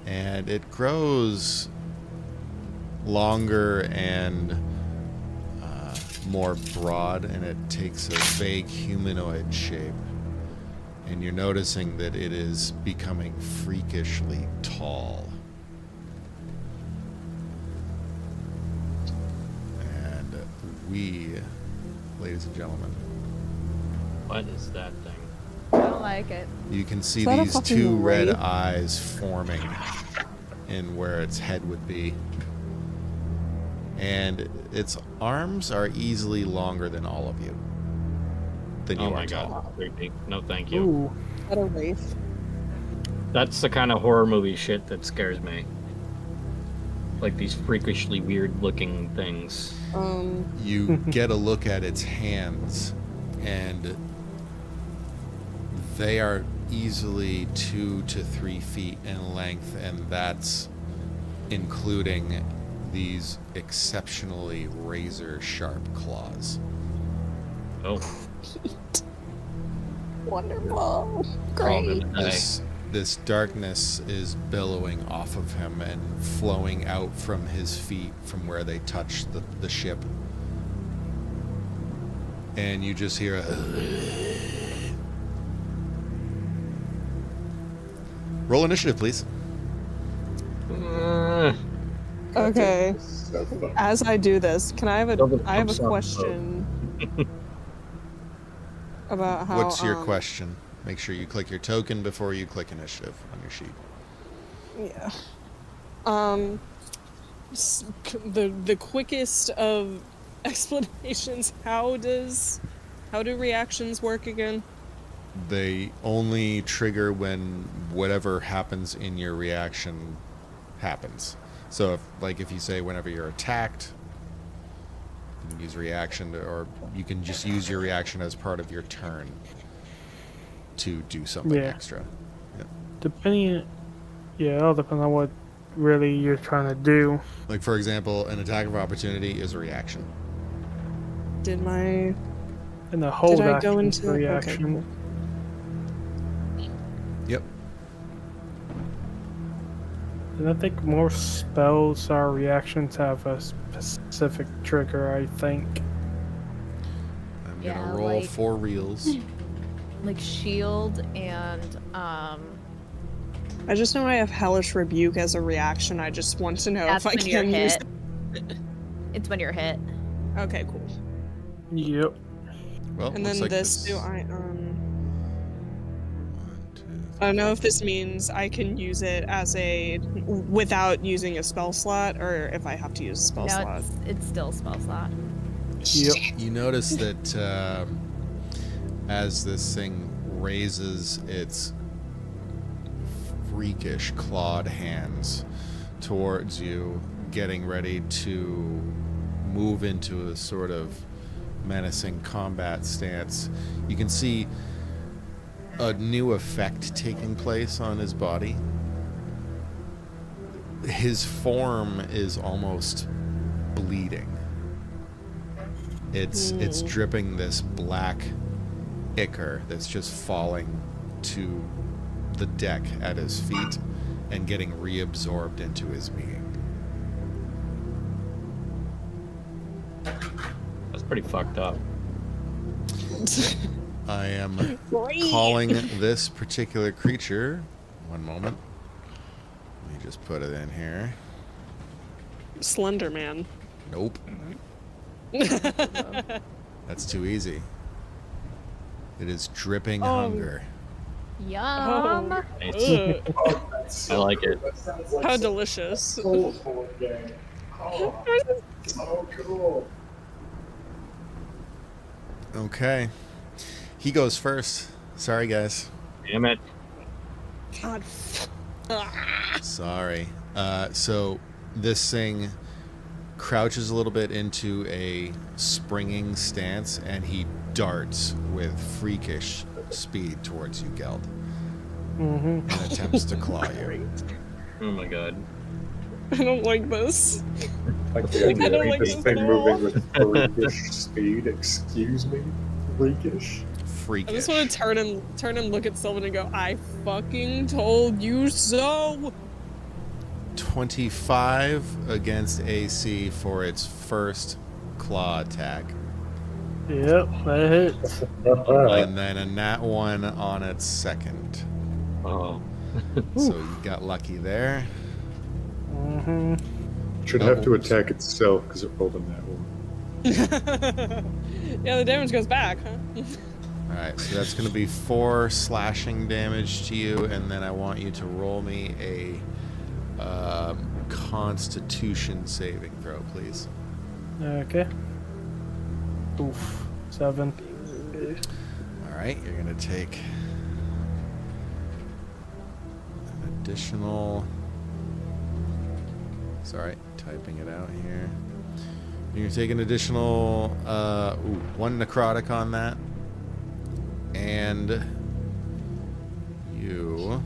and it grows longer and more broad, and it takes a vague humanoid shape, and you're noticing that it is becoming freakishly tall. And we, ladies and gentlemen, what is that thing? I don't like it. you can see Is that a these fucking two red wraith? eyes forming in where its head would be. And its arms are easily longer than all of you. Than you Oh are my tall. god, creepy. No, thank you. Ooh. Is that a wraith? That's the kind of horror movie shit that scares me. Like these freakishly weird looking things. You get a look at its hands, and they are easily 2 to 3 feet in length, and that's including these exceptionally razor sharp claws. Oh, Wonderful. Great. This darkness is billowing off of him and flowing out from his feet from where they touch the ship. And you just hear a... Roll initiative, please. Okay. So fucking- As I do this, can I have a Double I have a thumbs up. question about how What's your question? Make sure you click your token before you click initiative on your sheet. Yeah. The quickest of explanations. How do reactions work again? They only trigger when whatever happens in your reaction happens. So if you say whenever you're attacked, you can use reaction or you can just use your reaction as part of your turn to do something extra. It'll depend on what really you're trying to do. Like, for example, an attack of opportunity is a reaction. Did I action go into reaction. Okay, cool. Yep. And I think most spells or reactions have a specific trigger, I think. I'm Yeah, gonna roll like- 4 reels. Like shield and I just know I have Hellish Rebuke as a reaction. I just want to know that's if I when you're can use hit. It's when you're hit. it. Okay, cool. Yep. Well, And looks then like this, do I 1, 2, I don't know if this means I can use it as without using a spell slot, or if I have to use a spell No, slot. it's still a spell slot. Yep. You notice that as this thing raises its freakish clawed hands towards you, getting ready to move into a sort of menacing combat stance, you can see a new effect taking place on his body. His form is almost bleeding. It's dripping this black ichor that's just falling to the deck at his feet and getting reabsorbed into his being. That's pretty fucked up. I am calling this particular creature. One moment. Let me just put it in here. Slender Man. Nope. That's too easy. It is dripping hunger. Yum. Nice. Ugh, I like it. how delicious. Soulful game. Oh, so cool. Okay. He goes first. Sorry, guys. Damn it. God. Sorry. So this thing crouches a little bit into a springing stance, and he darts with freakish speed towards you, Geld, Mm-hmm. and attempts to claw you. Oh my god. I don't like this. Like the idea I don't of like this this thing at all. moving with freakish speed. Excuse me? Freakish? I Freakish. just want to turn and look at Sylvan and go, I fucking told you so. 25 against AC for its first claw attack. Yep, that hits. And then a nat 1 on its second. Oh. So you got lucky there. Mm-hmm. Should have to attack itself because it rolled in that one. Yeah, the damage goes back, huh? Alright, so that's going to be 4 slashing damage to you, and then I want you to roll me a Constitution saving throw, please. Okay. Oof. 7. Alright, you're going to take an additional... Sorry, typing it out here. You're going to take an additional 1 necrotic on that. And you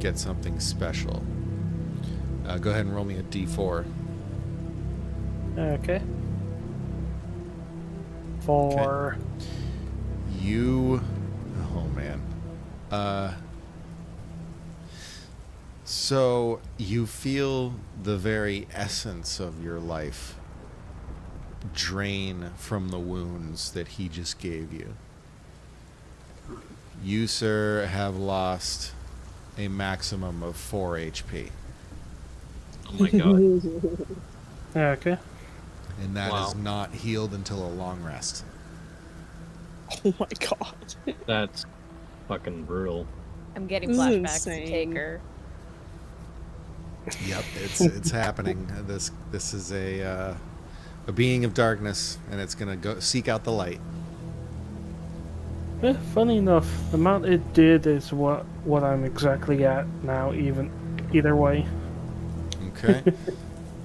get something special. Go ahead and roll me a d4. Okay. 4. You... Oh, man. So, you feel the very essence of your life drain from the wounds that he just gave you. You, sir, have lost a maximum of 4 HP. Oh my god. Okay. And that Wow. is not healed until a long rest. Oh my god. That's fucking brutal. I'm getting This is flashbacks to insane. Taker. Yep, it's happening. This is a being of darkness, and it's gonna go seek out the light. Yeah, funny enough, the amount it did is what I'm exactly at now. Either way. Okay.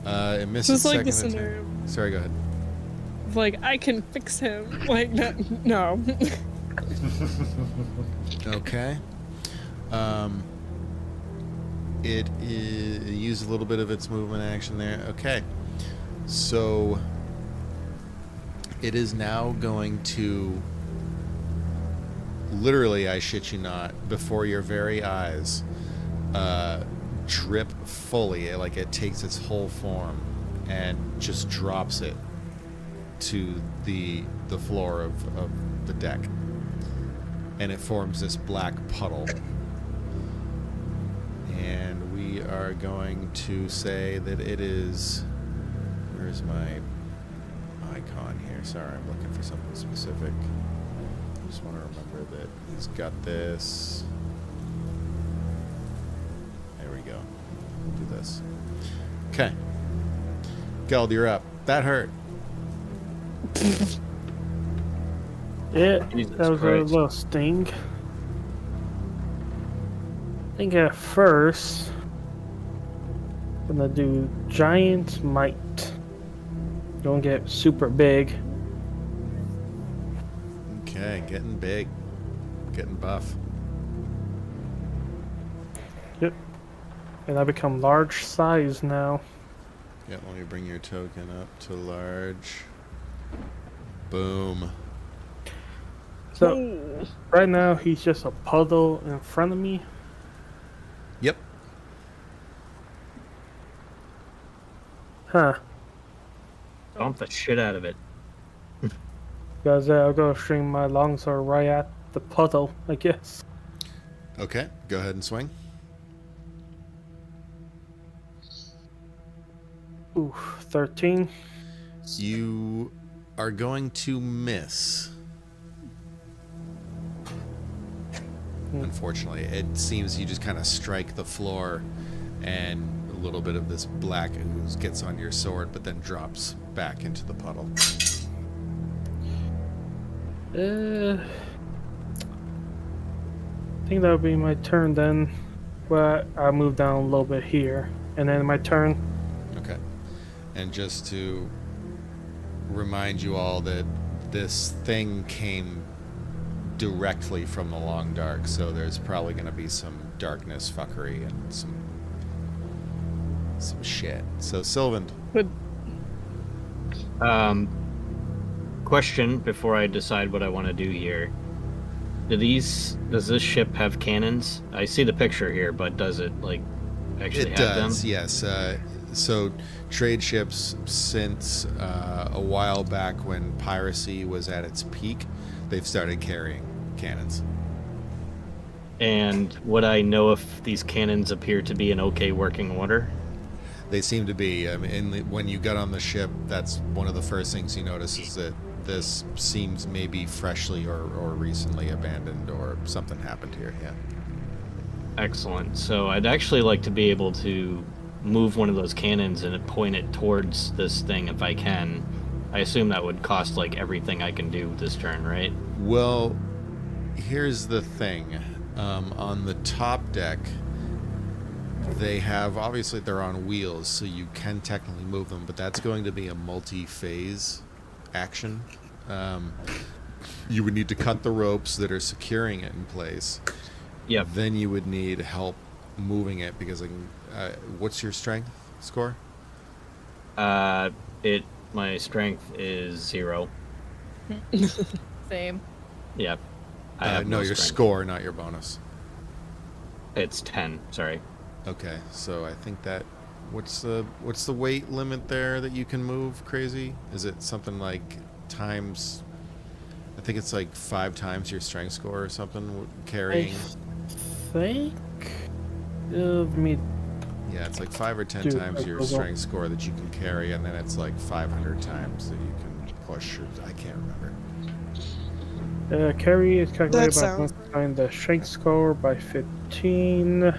It missed This its is like the second scenario. attack. Sorry, go ahead. Like, I can fix him. Like, no. Okay. It used a little bit of its movement action there. Okay. So it is now going to literally, I shit you not, before your very eyes, drip fully, like it takes its whole form and just drops it to the floor of the deck. And it forms this black puddle. And we are going to say that it is... Where's my icon here? Sorry, I'm looking for something specific. I just want to remember that he's got this. There we go. We'll do this. Okay. Geld, you're up. That hurt. Yeah, Jesus that was Christ. a little sting. I think at first, I'm gonna do Giant Might. Don't get super big. Okay, getting big. Getting buff. Yep. And I become large size now. Yeah, let me bring your token up to large. Boom. So, right now he's just a puddle in front of me. Yep. Huh. Stomp the shit out of it. Because I'll go string my longsword right at the puddle, I guess. Okay, go ahead and swing. Ooh, 13. You are going to miss. Unfortunately, it seems you just kind of strike the floor and a little bit of this black ooze gets on your sword, but then drops back into the puddle. I think that would be my turn then. Well, I'll move down a little bit here. And then my turn. Okay. And just to remind you all that this thing came directly from the long dark, so there's probably going to be some darkness fuckery and some shit. So Sylvan, Question before I decide what I want to do here. Does this ship have cannons? I see the picture here, but does it actually it have does, them? yes. So trade ships since a while back when piracy was at its peak, they've started carrying cannons. And would I know if these cannons appear to be in okay working order? They seem to be. I mean, when you got on the ship, that's one of the first things you notice is that this seems maybe freshly or recently abandoned, or something happened here. Yeah. Excellent. So I'd actually like to be able to move one of those cannons and point it towards this thing if I can. I assume that would cost everything I can do this turn, right? Well, here's the thing. On the top deck, they have, obviously they're on wheels, so you can technically move them, but that's going to be a multi-phase action. You would need to cut the ropes that are securing it in place. Yep. Then you would need help moving it, because what's your strength score? My strength is 0. Same. Yep. I have No, your strength. score, not your bonus. It's 10. Sorry. Okay, so I think that what's the weight limit there that you can move, Crazy? Is it something like times? I think it's 5 times your strength score or something carrying. I think. Me. Yeah, it's 5 or 10 Dude, times your strength score that you can carry, and then it's 500 times that you can push. Or, I can't remember. Carry is calculated That by sounds multiplying the strength score by 15.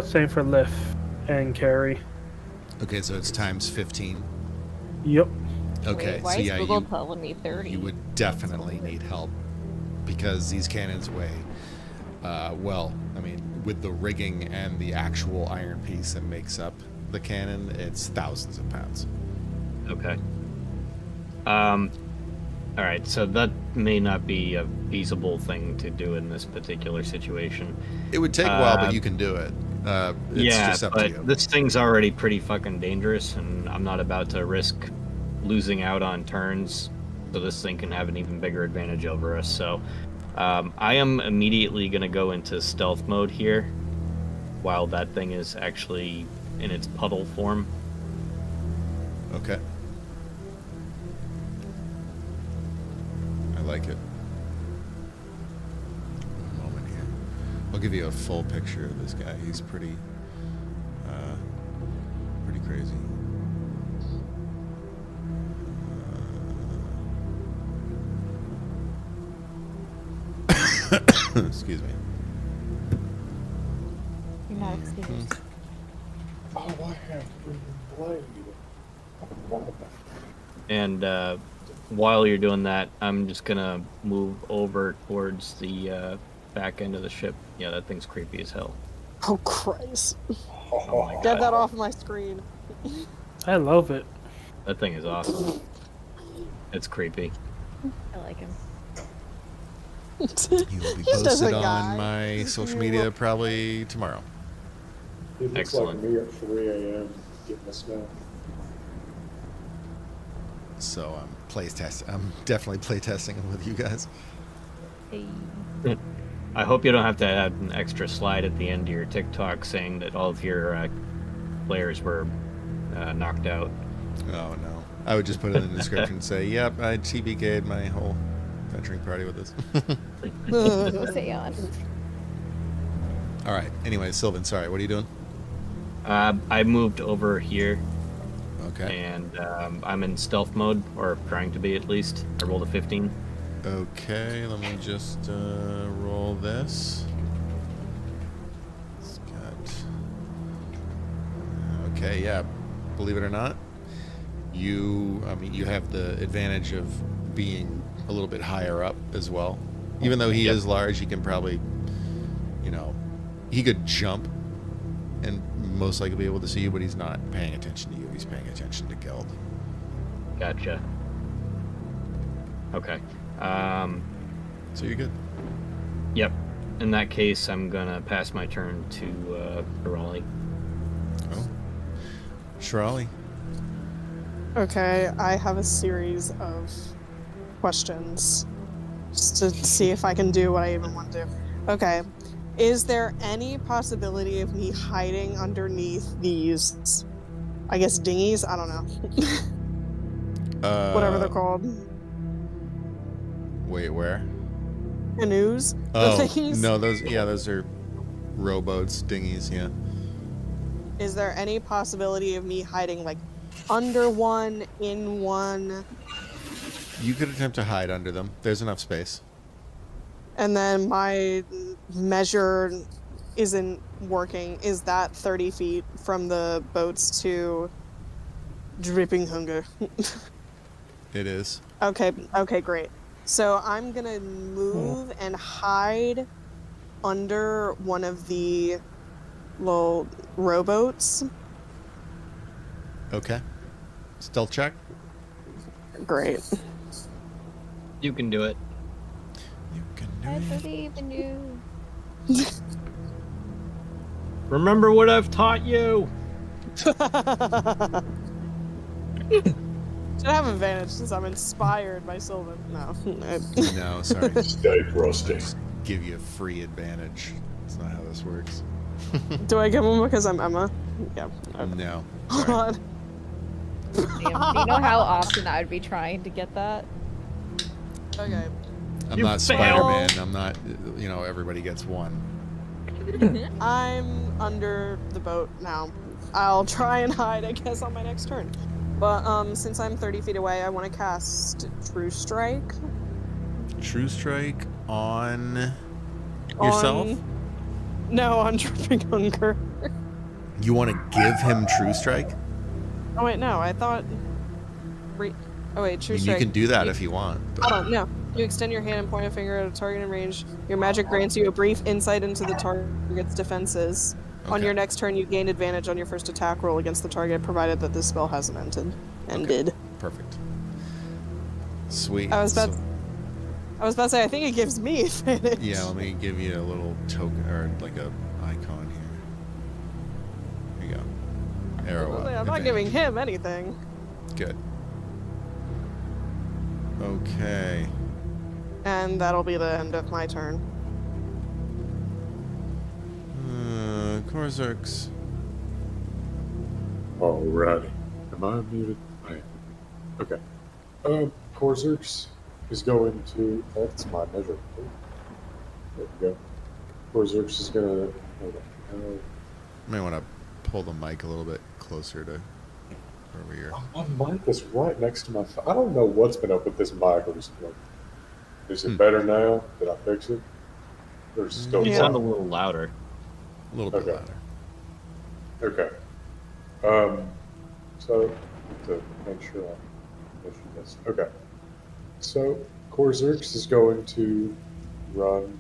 Same for lift and carry. Okay, so it's times 15. Yep. Okay, Wait, why so is yeah, Google telling me 30? you would definitely need help because these cannons weigh, well, I mean, with the rigging and the actual iron piece that makes up the cannon, it's thousands of pounds. Okay. All right, so that may not be a feasible thing to do in this particular situation. It would take a while, but you can do it. It's Yeah, just up to but you. this thing's already pretty fucking dangerous, and I'm not about to risk losing out on turns so this thing can have an even bigger advantage over us. So I am immediately going to go into stealth mode here while that thing is actually in its puddle form. Okay. I like it. One moment here. I'll give you a full picture of this guy. He's pretty crazy. Excuse me. You're not excused. Oh, I have green blade. And while you're doing that, I'm just going to move over towards the back end of the ship. Yeah, that thing's creepy as hell. Oh, Christ. Oh my Get God. that off my screen. I love it. That thing is awesome. It's creepy. I like him. He will be He's just posted a guy. on my social media probably tomorrow. It looks Excellent. like me at 3 a.m. getting a smell. So I'm definitely play testing with you guys. Hey. I hope you don't have to add an extra slide at the end of your TikTok saying that all of your players were knocked out. Oh no. I would just put it in the description and say, yep, I TBK'd my whole venturing party with this. Stay on. Alright, anyway, Sylvan, sorry, what are you doing? I moved over here, Okay. and I'm in stealth mode, or trying to be at least. I rolled a 15. Okay, let me just roll this. It's got... Okay, yeah. Believe it or not, you have the advantage of being a little bit higher up as well. Even though he Yep. is large, he can probably, he could jump and most likely be able to see you, but he's not paying attention to you. He's paying attention to Geld. Gotcha. Okay. So you're good. Yep. In that case, I'm gonna pass my turn to Raleigh. Oh. Shirley. Okay, I have a series of questions just to see if I can do what I even want to do. Okay, is there any possibility of me hiding underneath these, I guess, dinghies? I don't know. Whatever they're called. Wait, where? Canoes? Oh, The things? no, those are rowboats, dinghies, yeah. Is there any possibility of me hiding, like, under one, in one, You could attempt to hide under them. There's enough space. and then my measure isn't working? Is that 30 feet from the boats to Dripping Hunger? It is. Okay, great. So I'm gonna move and hide under one of the little rowboats. Okay. Stealth check. Great. You can do it. You can I do it. believe in you. Remember what I've taught you. Should have advantage since I'm inspired by Sylvan. No. No, sorry. Stay rusty. Give you a free advantage. That's not how this works. Do I give him because I'm Emma? Yeah. Okay. No. Hold Sorry. on. Damn, do you know how often I would be trying to get that? Okay. I'm You not fail. Spider-Man. I'm not, everybody gets one. I'm under the boat now. I'll try and hide, I guess, on my next turn. But since I'm 30 feet away, I want to cast True Strike True strike on yourself? No, on Dripping Hunger. You want to give him True Strike? Oh wait, no. I thought. Oh wait, I True mean, Strike. you can do that if you want. But... Hold on, no. You extend your hand and point a finger at a target in range. Your magic grants you a brief insight into the target's defenses. On Okay. your next turn, you gain advantage on your first attack roll against the target, provided that this spell hasn't ended. Perfect. Sweet. I was about to say, I think it gives me advantage. Yeah, let me give you a little token or like a icon here. Here you go. Arrow up. I'm not giving him anything. Good. Okay. And that'll be the end of my turn. Korzarks. Alrighty. Am I muted? I am. Okay. Korzarks is going to. That's my measure. There we go. Korzarks is gonna. Hold on. You may want to pull the mic a little bit closer to over here. My mic is right next to my. I don't know what's been up with this mic recently. Is it better now? Did I fix it? There's still. You sound a little louder. A little bit Okay. louder. Okay. So to make sure I mention this. Okay. So Korzarks is going to run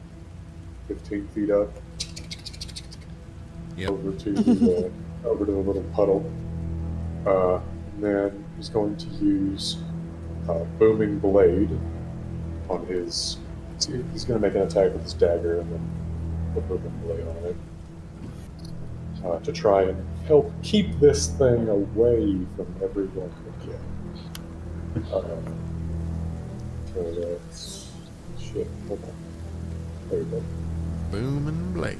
15 feet up Yep. over to the little puddle. And then he's going to use booming blade on his. He's going to make an attack with his dagger and then put booming blade on it. To try and help keep this thing away from everyone again. So that's shit. Hold on. There we go. Boom and blade.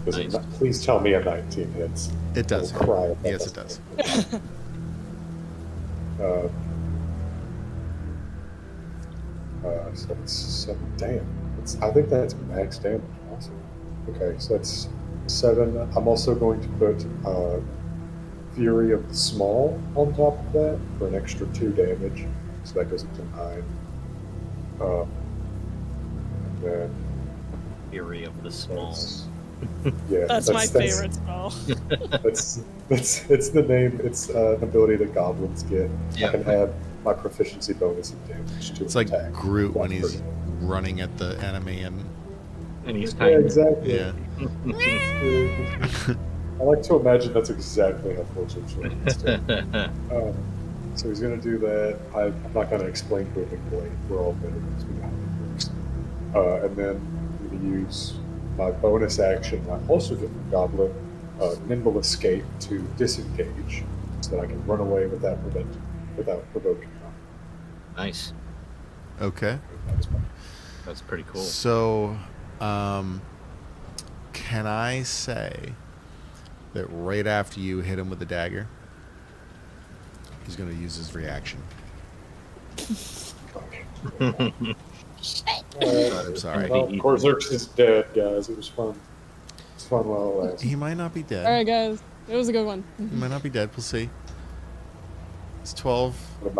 Does it Nice. not, please tell me a 19 hits. It does. I'll cry about Yes, it that. does. So it's 7. Damn. I think that's max damage. Awesome. Okay, so that's 7. I'm also going to put Fury of the Small on top of that for an extra 2 damage. So that goes up to 9. And then Fury of the Small. yeah, That's my favorite spell. It's the name. It's an ability that goblins get. Yeah. I can add my proficiency bonus and damage to It's an like attack. Groot when That's he's pretty running at the enemy and And he's Yeah, tiny. exactly. yeah. I like to imagine that's exactly how Korzarks works. So he's going to do that. I'm not going to explain Booming Blade. We're all veterans. We know how it works. And then I'm going to use my bonus action. I also get from Goblin Nimble Escape to disengage so that I can run away without provoking harm. Nice. Okay. That was my That's pretty cool. So, can I say that right after you hit him with the dagger, he's going to use his reaction? I'm sorry. Well, Korzarks is dead, guys. It was fun. It's fun while it lasted. He might not be dead. All right, guys. It was a good one. He might not be dead. We'll see. It's 12. What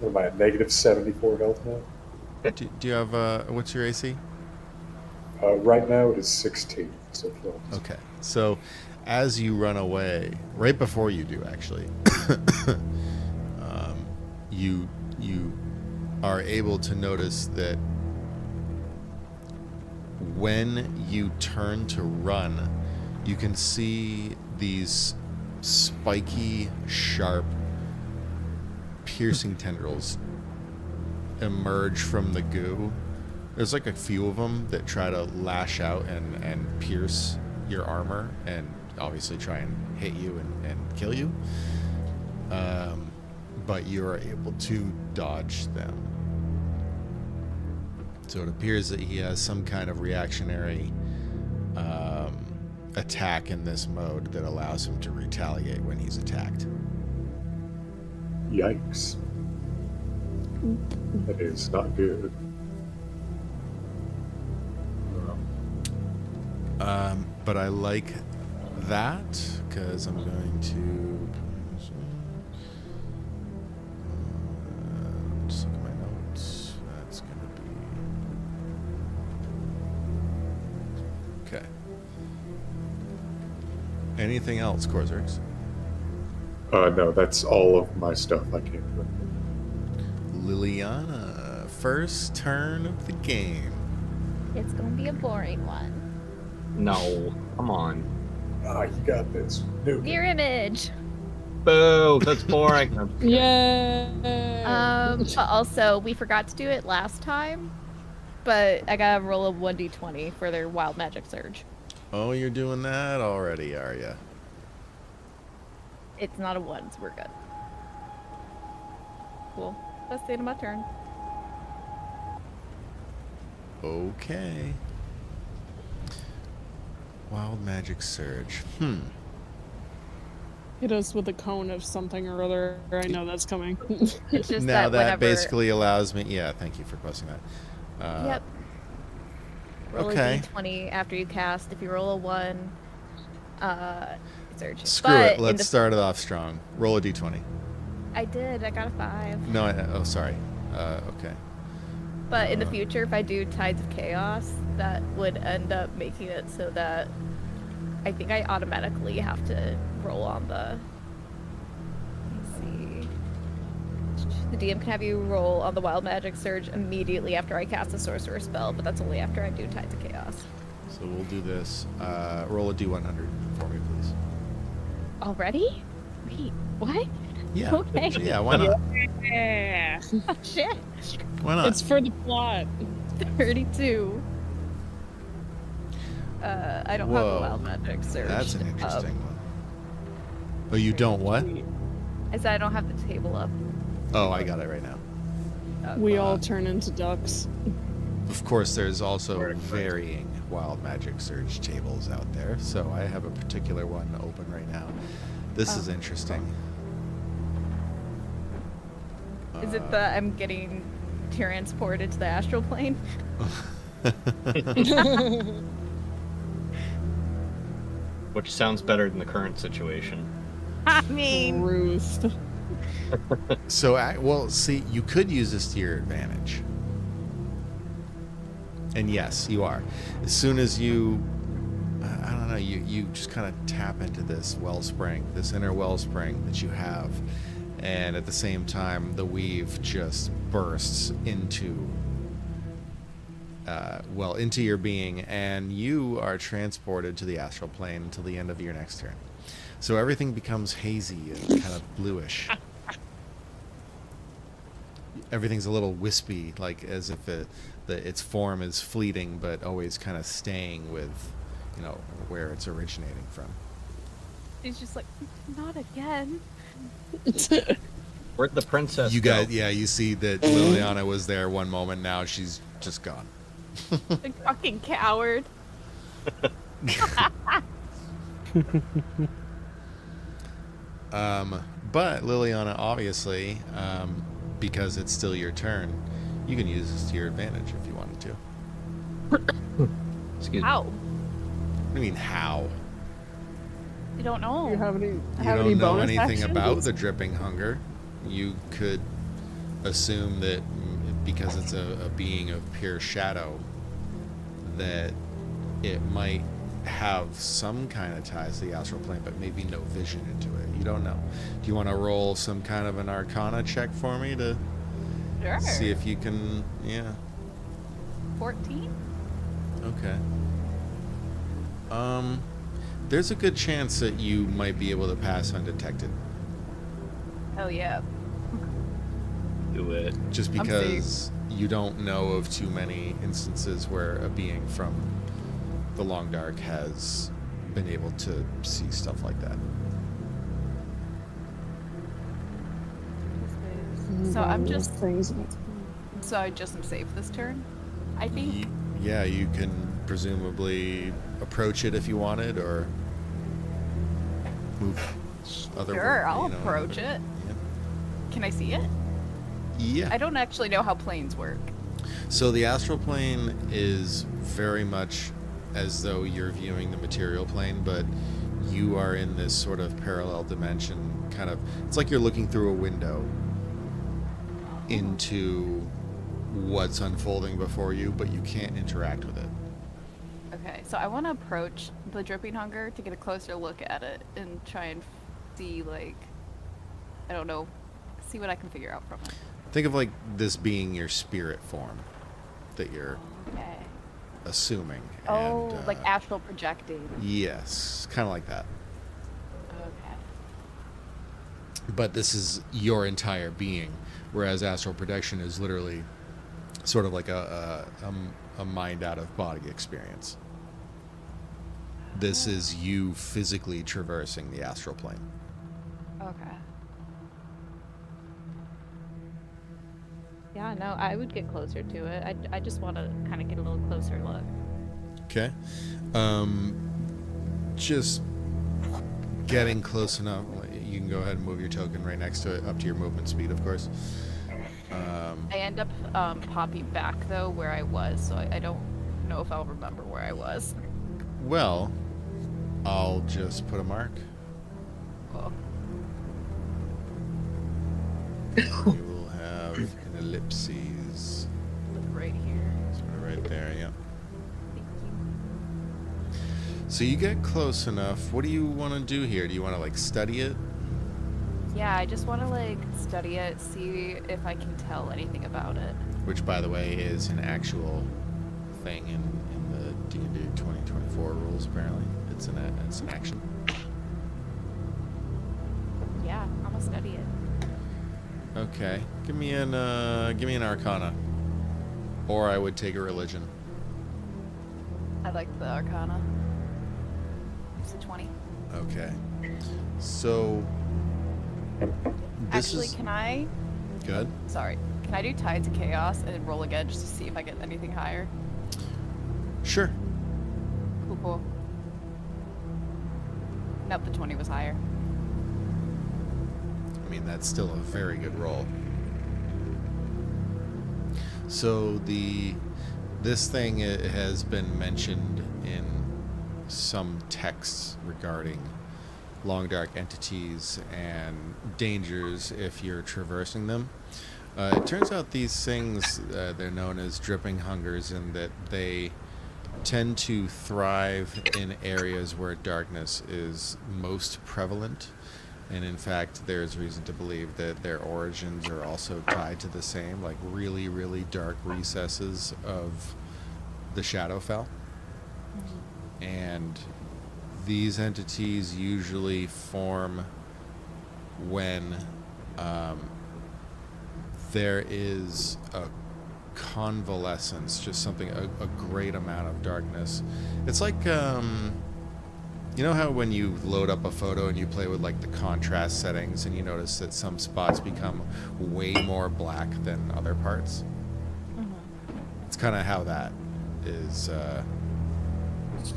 am I at negative 74 health now? Do you have, what's your AC? Right now it is 16, so 12. Okay. So, as you run away, right before you do, actually, you are able to notice that when you turn to run, you can see these spiky, sharp, piercing tendrils emerge from the goo. There's like a few of them that try to lash out and pierce your armor and obviously try and hit you and kill you. But you're able to dodge them. So it appears that he has some kind of reactionary attack in this mode that allows him to retaliate when he's attacked. Yikes. That is not good. But I like that because I'm going to just look at my notes. That's going to be okay. anything else, Corzerix? No, that's all of my stuff I came with. Liliana, first turn of the game. It's gonna be a boring one. No, come on. Ah, you got this. Nuke it. Mirror image. Boo, that's boring. Yay! But also, we forgot to do it last time. But I gotta roll a 1d20 for their wild magic surge. Oh, you're doing that already, are ya? It's not a 1, so we're good. Cool. That's the end of my turn. Okay. Wild magic surge. Hit us with a cone of something or other. I know that's coming. It's just Now that whenever... basically allows me. Yeah, thank you for posting that. Yep. Roll okay. a d20 after you cast. If you roll a 1, surge. Screw it. Let's start it off strong. Roll a d20. I did. I got a 5. No, oh, sorry. Okay. But in the future, if I do Tides of Chaos, that would end up making it so that I think I automatically have to roll on the... Let's see. The DM can have you roll on the Wild Magic Surge immediately after I cast a Sorcerer spell, but that's only after I do Tides of Chaos. So we'll do this. Roll a d100 for me, please. Already? Wait, what? Yeah. Okay. Yeah, why not? Yeah. Oh, shit. Why not? It's for the plot. 32. I don't have Whoa. a Wild Magic Surge. That's an up. interesting one. Oh, you don't what? I said I don't have the table up. Oh, I got it right now. We all turn into ducks. Of course, there's also varying wild magic surge tables out there, so I have a particular one open right now. This is interesting. Is it that I'm getting transported to the astral plane? Which sounds better than the current situation. I mean, Ruth. So, well, see, you could use this to your advantage. And yes, you are. As soon as you, I don't know, you just kind of tap into this wellspring, this inner wellspring that you have. And at the same time, the weave just bursts into, into your being. And you are transported to the astral plane until the end of your next turn. So everything becomes hazy and kind of bluish. Everything's a little wispy, like as if its form is fleeting, but always kind of staying with, where it's originating from. he's just like, not again. Where'd the princess You go? guys, yeah, you see that Liliana was there one moment. Now she's just gone. Like, fucking coward. But Liliana, obviously, because it's still your turn, you can use this to your advantage if you wanted to. Excuse me. How? What do you mean, how? I don't know. You have any, You have don't any know bonus anything actions? about the dripping hunger. You could assume that because it's a being of pure shadow, that it might have some kind of ties to the astral plane, but maybe no vision into it. You don't know. Do you want to roll some kind of an arcana check for me to Sure. see if you can, 14? Okay. There's a good chance that you might be able to pass undetected. Oh, yeah. Do it. Just I'm because you don't know of too many instances where a being from the Long Dark has been able to see stuff like that. So I'm just... Things. So I just am safe this turn? I think... Yeah, you can presumably approach it if you wanted, or move other. Sure, I'll approach it. Yeah. Can I see it? Yeah. I don't actually know how planes work. So the astral plane is very much as though you're viewing the material plane, but you are in this sort of parallel dimension, kind of. It's like you're looking through a window into what's unfolding before you, but you can't interact with it. Okay, so I want to approach the dripping hunger to get a closer look at it and try and see, like, I don't know, see what I can figure out from it. Think of like this being your spirit form that you're Okay. assuming. Oh, and, like astral projecting. Yes, kind of like that. Okay. But this is your entire being, whereas astral projection is literally sort of like a mind out of body experience. This is you physically traversing the astral plane. Okay. Yeah, no, I would get closer to it. I just want to kind of get a little closer look. Okay. Just getting close enough. You can go ahead and move your token right next to it, up to your movement speed, of course. I end up popping back, though, where I was, so I don't know if I'll remember where I was. Well, I'll just put a mark. Cool. You will have an ellipses. Right here. Sort of right there, yeah. Thank you. So you get close enough. What do you want to do here? Do you want to like study it? Yeah, I just want to, like, study it, see if I can tell anything about it. Which, by the way, is an actual thing in the D&D 2024 rules. Apparently, it's an action. Yeah, I'm gonna study it. Okay, give me an Arcana, or I would take a religion. I like the Arcana. It's a 20. Okay, so this Actually, is can I... good. Sorry. Can I do Tides of Chaos and roll again just to see if I get anything higher? Sure. Cool, cool. Nope, the 20 was higher. I mean, that's still a very good roll. So this thing has been mentioned in some texts regarding long dark entities and dangers if you're traversing them. It turns out these things, they're known as dripping hungers, and that they tend to thrive in areas where darkness is most prevalent. And in fact, there's reason to believe that their origins are also tied to the same, like really, really dark recesses of the Shadowfell. And these entities usually form when there is a convalescence, just something, a great amount of darkness. It's like, you know how when you load up a photo and you play with like the contrast settings and you notice that some spots become way more black than other parts? It's kind of how that is,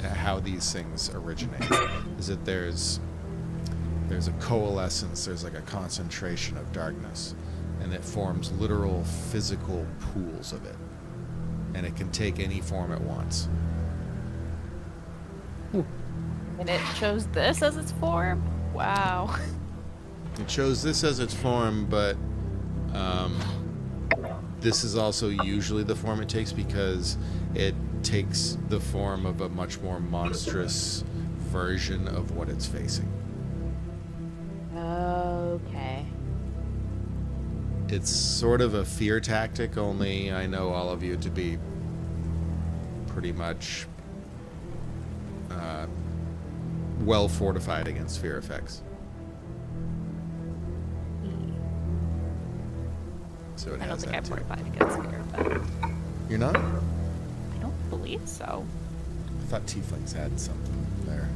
how these things originate, is that there's a coalescence, there's like a concentration of darkness, and it forms literal physical pools of it, and it can take any form it wants. And it chose this as its form? Wow. It chose this as its form, but this is also usually the form it takes because it takes the form of a much more monstrous version of what it's facing. Okay. It's sort of a fear tactic, only I know all of you to be pretty much well fortified against fear effects. So it I don't has think that I'm too. fortified against fear, but You're not? I don't believe so. I thought tieflings had something there.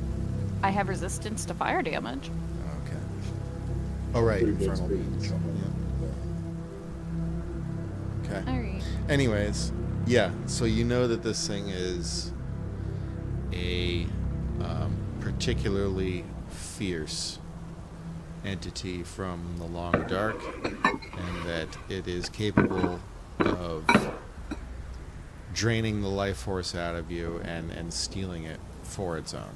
I have resistance to fire damage. Okay. Oh, right, Pretty good infernal experience. beings. Yeah. Okay. Alright. Anyways, yeah, so you know that this thing is a particularly fierce entity from the long dark, and that it is capable of draining the life force out of you and stealing it for its own.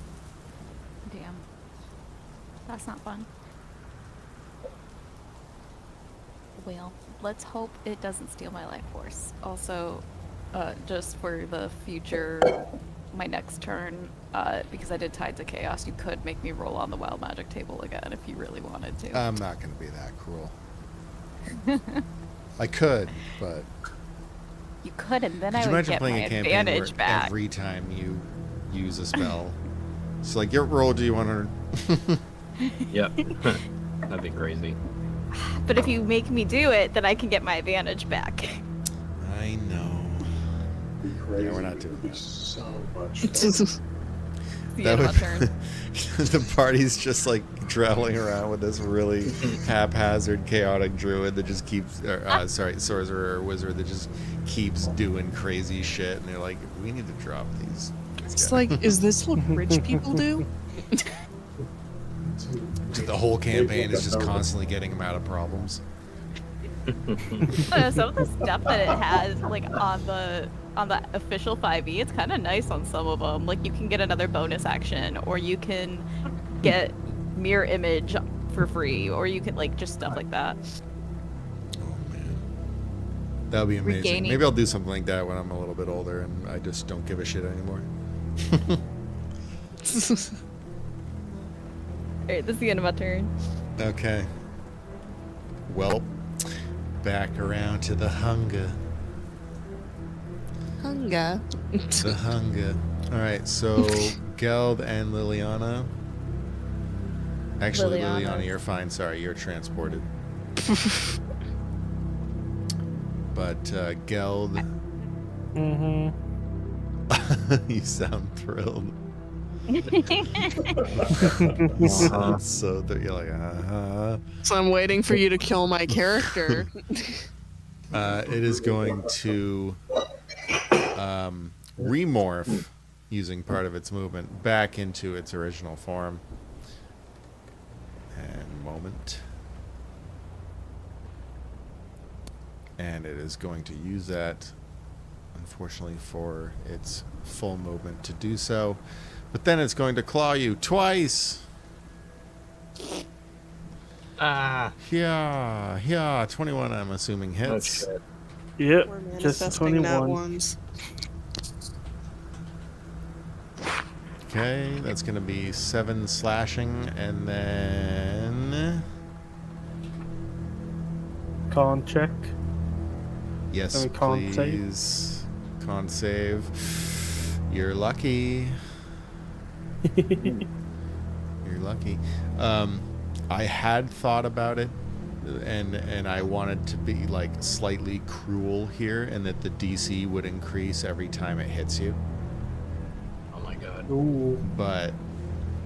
Damn. That's not fun. Well, let's hope it doesn't steal my life force. Also, just for the future my next turn, because I did Tides of Chaos, you could make me roll on the wild magic table again if you really wanted to. I'm not going to be that cruel. I could, but You could, and then could I you would imagine get my playing a campaign where advantage back. every time you use a spell, it's like, your roll D100. Yep. That'd be crazy. But if you make me do it, then I can get my advantage back. I know. Be crazy. Yeah, we're not It doing would be that. so much fun. It's the end of my turn. The party's just like traveling around with this really haphazard, chaotic druid that just keeps, sorcerer or wizard that just keeps doing crazy shit, and they're like, we need to drop these. It's like, is this what rich people do? The whole campaign is just constantly getting him out of problems. Some of the stuff that it has, like on the official 5e, it's kind of nice on some of them. Like you can get another bonus action, or you can get mirror image for free, or you can like just stuff like that. Oh man, that would be amazing. Regaining- Maybe I'll do something like that when I'm a little bit older and I just don't give a shit anymore. Alright, this is the end of my turn. Okay. Well, back around to the hunger. Hunger. The hunger. All right, so Geld and Liliana. Actually, Liliana. Liliana, you're fine. Sorry, you're transported. But Geld, Mm-hmm. you sound thrilled. Uh-huh. So you're like, So I'm waiting for you to kill my character. It is going to remorph using part of its movement back into its original form. And moment. And it is going to use that, unfortunately, for its full movement to do so. But then it's going to claw you twice. Ah. Yeah, 21, I'm assuming, hits. Okay. Yep, We're just manifesting that 21. ones. Okay, that's going to be 7 slashing, and then... Con check. Yes, Can we con save? please. Con save. You're lucky. You're lucky. I had thought about it, and I wanted to be like slightly cruel here, and that the DC would increase every time it hits you. Oh my god. Ooh. But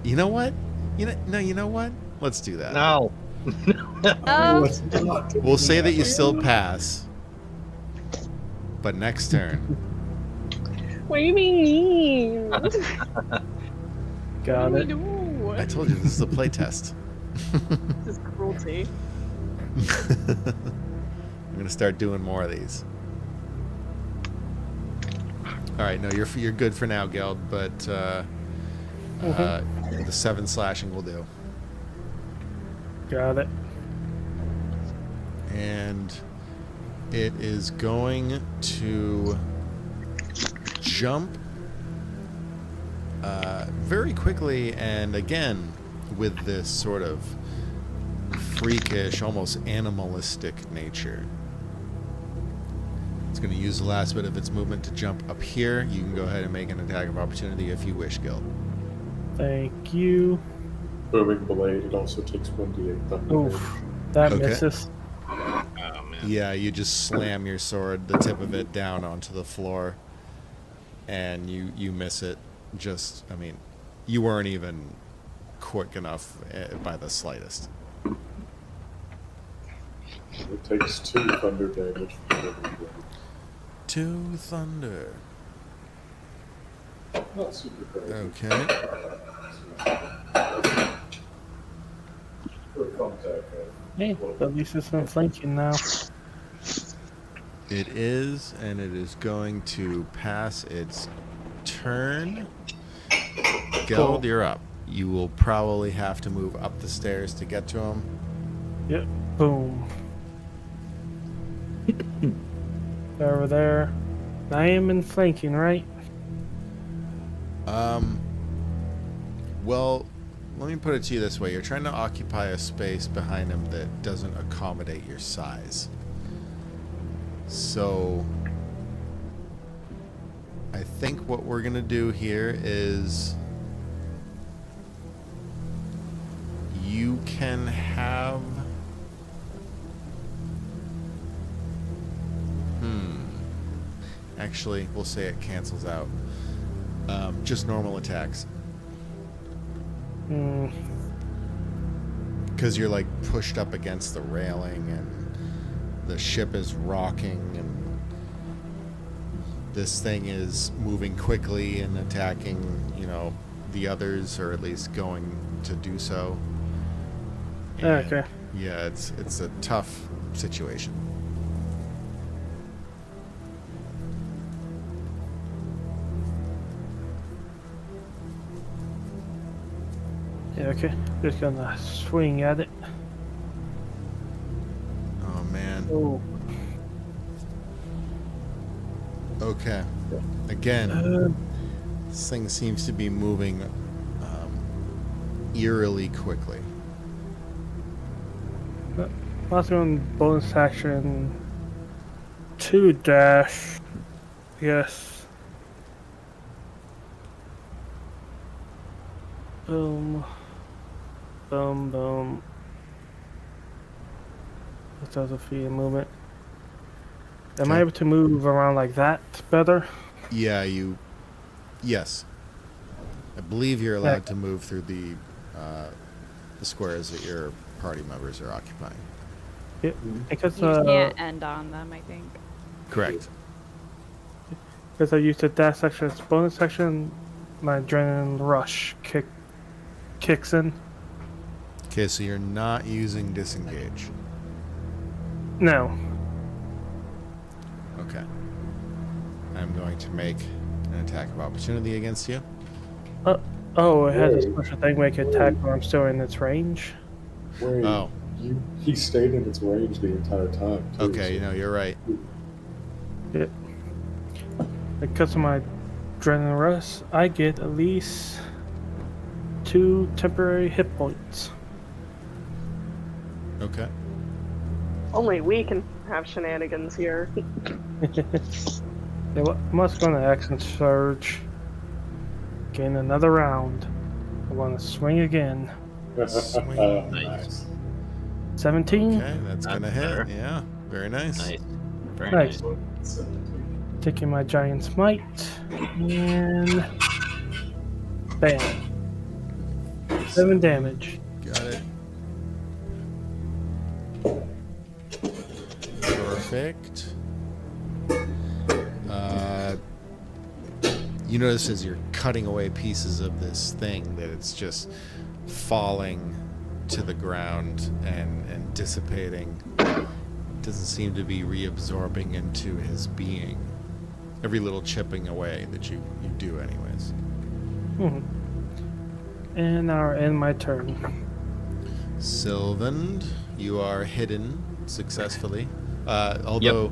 you know what? You know what? Let's do that. No. Oh, Let's not do We'll say that you man. still pass, but next turn. What do you mean? Got it. I told you this is a play test. This is cruelty. I'm gonna start doing more of these. All right, no, you're good for now, Geld, but the 7 slashing will do. Got it. And it is going to jump very quickly, and again with this sort of freakish, almost animalistic nature. It's going to use the last bit of its movement to jump up here. You can go ahead and make an attack of opportunity if you wish, Gil. Thank you. Booming blade. It also takes 1d8 thunder. Oof. That Okay. misses. Oh man. Yeah, you just slam your sword, the tip of it, down onto the floor, and you miss it. Just, I mean, you weren't even quick enough by the slightest. It takes 2 thunder damage from booming blade. 2 thunder. Not super crazy. Okay. For contact, Hey, at least it's not flanking now. It is, and it is going to pass its turn. Geld, you're up. You will probably have to move up the stairs to get to him. Yep. Boom. Over there. I am in flanking, right? Well, let me put it to you this way. You're trying to occupy a space behind him that doesn't accommodate your size. So, I think what we're going to do here is you can have... Actually, we'll say it cancels out. Just normal attacks. Because you're like pushed up against the railing and the ship is rocking and this thing is moving quickly and attacking, you know, the others, or at least going to do so. And Okay. yeah, it's a tough situation. Yeah, okay. Just gonna swing at it. Oh man. Oh. Okay. Again, this thing seems to be moving eerily quickly. Last one, bonus action. 2 dash. Yes. Boom. Boom, boom. That does a feet of movement. Am I Okay. able to move around like that better? Yeah, yes. I believe you're allowed to move through the squares that your party members are occupying. Yeah, because You can't end on them, I think. Correct. because I used the dash section as bonus section, my adrenaline rush kicks in. Okay, so you're not using disengage. No. Okay. I'm going to make an attack of opportunity against you. Oh, it has a special thing where it can attack when I'm still in its range. Wait, Oh. he stayed in its range the entire time. Too, Okay, so- no, you're right. Yeah. Because of my adrenaline rush, I get at least 2 temporary hit points. Okay. Only we can have shenanigans here. Yeah, well, I'm also going to action surge. Gain another round. I want to swing again. Swing. Nice. 17. Okay, that's gonna That's hit. better. Yeah, very nice. Nice. Very Nice. nice. Taking my giant smite. And. Bam. 7 damage. Got it. Perfect. You notice as you're cutting away pieces of this thing that it's just falling to the ground and dissipating. It doesn't seem to be reabsorbing into his being. Every little chipping away that you do anyways. Mhm. And now I end my turn. Sylvan, you are hidden successfully. Although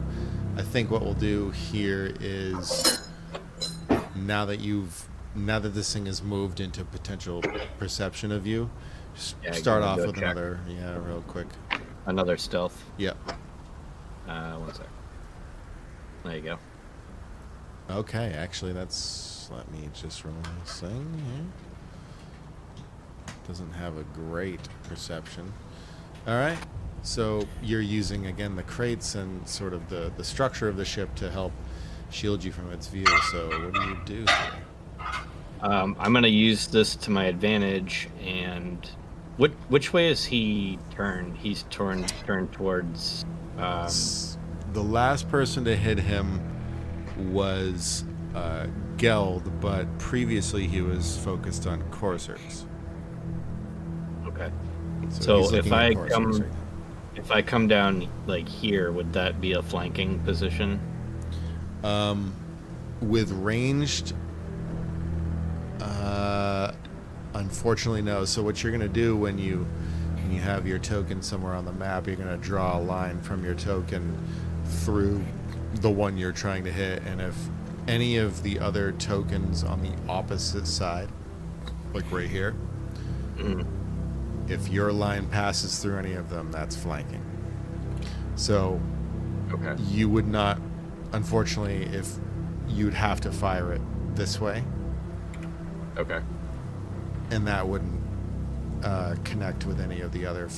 I think what we'll do here is now that this thing has moved into potential perception of you, Yeah, start give me off a with check. another, real quick. Another stealth. Yep. 1 sec. There you go. Okay, actually let me just roll this thing here. Doesn't have a great perception. Alright. So you're using again the crates and sort of the structure of the ship to help shield you from its view. So what do you do here? I'm gonna use this to my advantage, and which way is he turned? He's turned towards. The last person to hit him was Geld, but previously he was focused on coursers. Okay. So he's So if looking at I coursers come, right now. if I come down like here, would that be a flanking position? With ranged, unfortunately no. So what you're gonna do when you have your token somewhere on the map, you're gonna draw a line from your token through the one you're trying to hit, and if any of the other tokens on the opposite side, like right here, if your line passes through any of them, that's flanking. So Okay. you would not, unfortunately, if you'd have to fire it this way, Okay. and that wouldn't connect with any of the other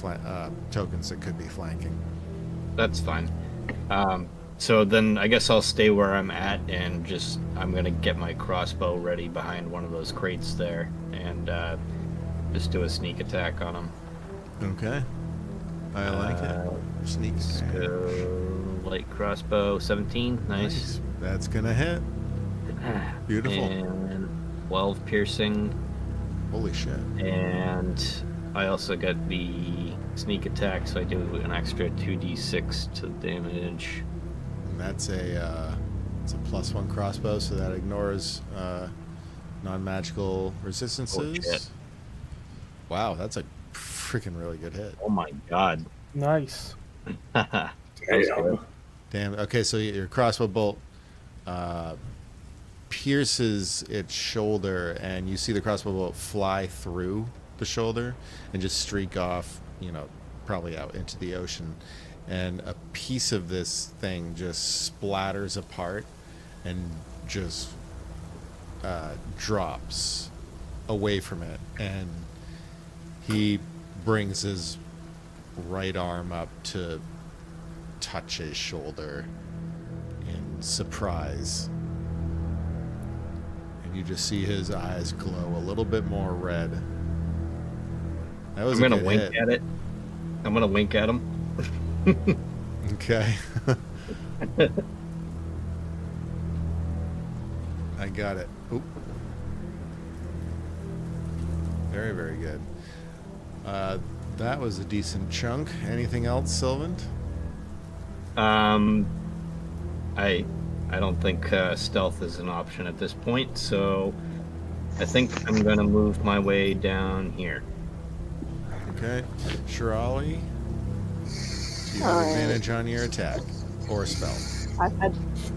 tokens that could be flanking. That's fine. So then I guess I'll stay where I'm at and I'm gonna get my crossbow ready behind one of those crates there and just do a sneak attack on them. Okay. I like it. Sneak attack. Light crossbow, 17. Nice. That's gonna hit. Beautiful. And 12 piercing. Holy shit. And I also get the sneak attack, so I do an extra 2d6 to damage. And that's it's a +1 crossbow, so that ignores non-magical resistances. Oh, shit. Wow, that's a freaking really good hit. Oh my god. Nice. Damn. Okay, so your crossbow bolt pierces its shoulder, and you see the crossbow bolt fly through the shoulder and just streak off, probably out into the ocean. And a piece of this thing just splatters apart and just drops away from it. And he brings his right arm up to touch his shoulder in surprise. And you just see his eyes glow a little bit more red. That was I'm gonna wink at it. I'm gonna wink at him. Okay. I got it. Oop. Very, very good. That was a decent chunk. Anything else, Sylvan? I don't think stealth is an option at this point, so I think I'm gonna move my way down here. Okay. Shirali, do you have advantage on your attack or spell?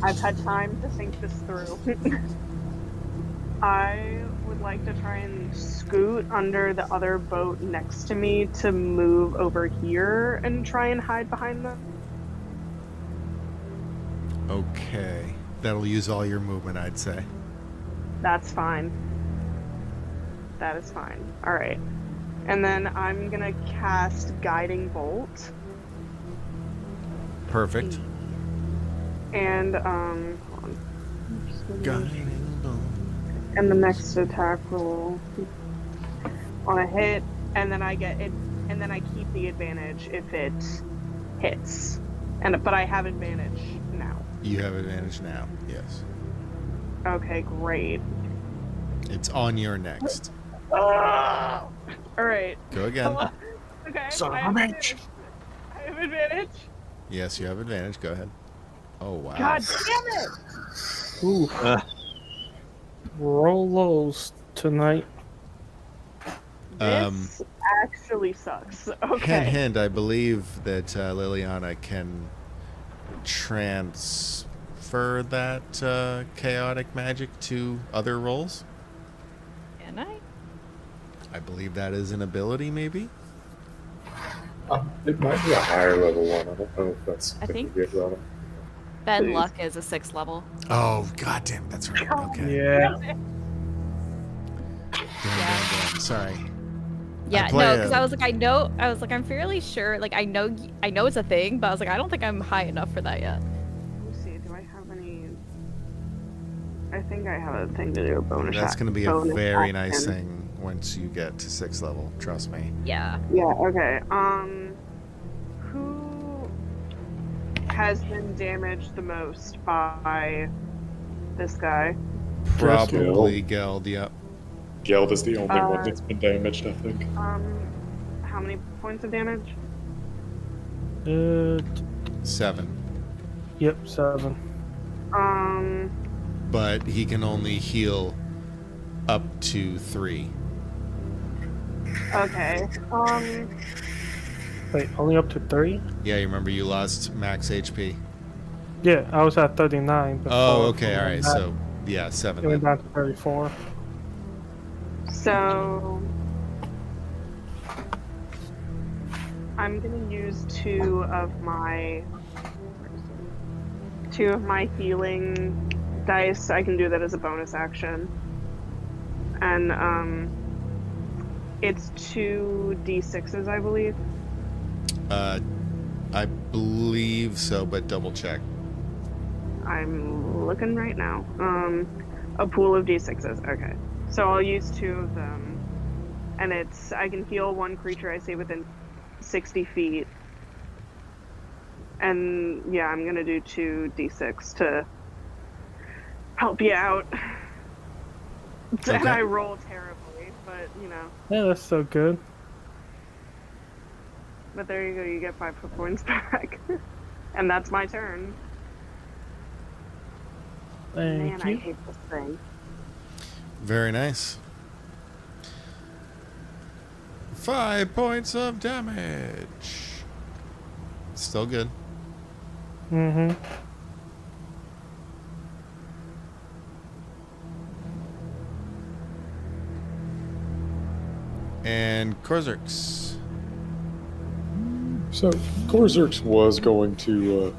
I've had time to think this through. I would like to try and scoot under the other boat next to me to move over here and try and hide behind them. Okay. That'll use all your movement, I'd say. That's fine. That is fine. All right. And then I'm gonna cast Guiding Bolt. Perfect. And hold on. Guiding bolt. And the next attack roll on a hit, and then I get it, and then I keep the advantage if it hits. But I have advantage now. You have advantage now, yes. Okay, great. It's on your next. All right. Go again. Okay. Son of I a have bitch. advantage. I have advantage. Yes, you have advantage. Go ahead. Oh, wow. God damn it! Ooh. Roll lows tonight. This actually sucks. Okay. Hint, I believe that Liliana can transfer that chaotic magic to other rolls. Can I? I believe that is an ability, maybe? It might be a higher level one. I don't know if that's I going to think- get running. Bad Please. luck is a 6th level. Oh, goddamn, that's right. Okay. Yeah. Damn. Sorry. Yeah, play no, a- because I was like, I'm fairly sure, like, I know it's a thing, but I was like, I don't think I'm high enough for that yet. Let me see. Do I have any? I think I have a thing to do a bonus. That's going to be a bonus very nice action. thing once you get to 6th level. Trust me. Yeah. Yeah. Okay. Who has been damaged the most by this guy? Probably Geld, yep. Geld is the only one that's been damaged, I think. How many points of damage? 7. Yep, 7. But he can only heal up to 3. Okay. Wait, only up to 3? Yeah, you remember you lost max HP. Yeah, I was at 39 before. Oh, okay, and all then right. that- So yeah, 7 it went then. down to 34. So I'm gonna use two of my healing dice. I can do that as a bonus action. And it's 2d6s, I believe. I believe so, but double check. I'm looking right now. A pool of d6s. Okay. So I'll use two of them. And I can heal one creature I see within 60 feet. And yeah, I'm gonna do 2d6 to help you out. And Okay. I roll terribly, but you know. Yeah, that's so good. But there you go, you get 5 hit points back. And that's my turn. Man, Thank I you. hate this thing. Very nice. 5 points of damage. Still good. Mm-hmm. And Korzerx. So Korzerx was going to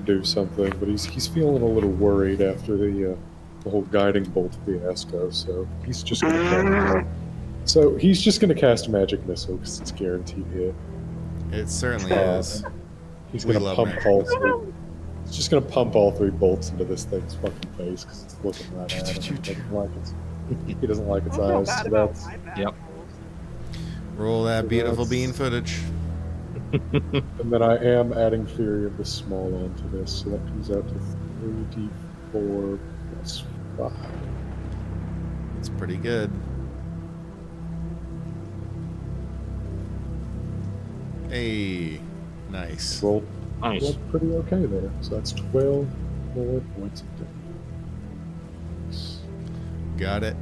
do something, but he's feeling a little worried after the whole guiding bolt fiasco. So he's just going to cast magic missile because it's a guaranteed hit. It certainly is. He's We going to love pump magic all missile. three. He's just going to pump all 3 bolts into this thing's fucking face because it's looking right at him. He doesn't like its I feel eyes. bad So about that's my bad Yep. rolls. Roll that beautiful That's- bean footage. And then I am adding Fury of the Small onto this, so that comes out to 3d4 plus 5. It's pretty good. Hey, nice. Rolled Nice. pretty okay there. So that's 12 more points of damage. Got it.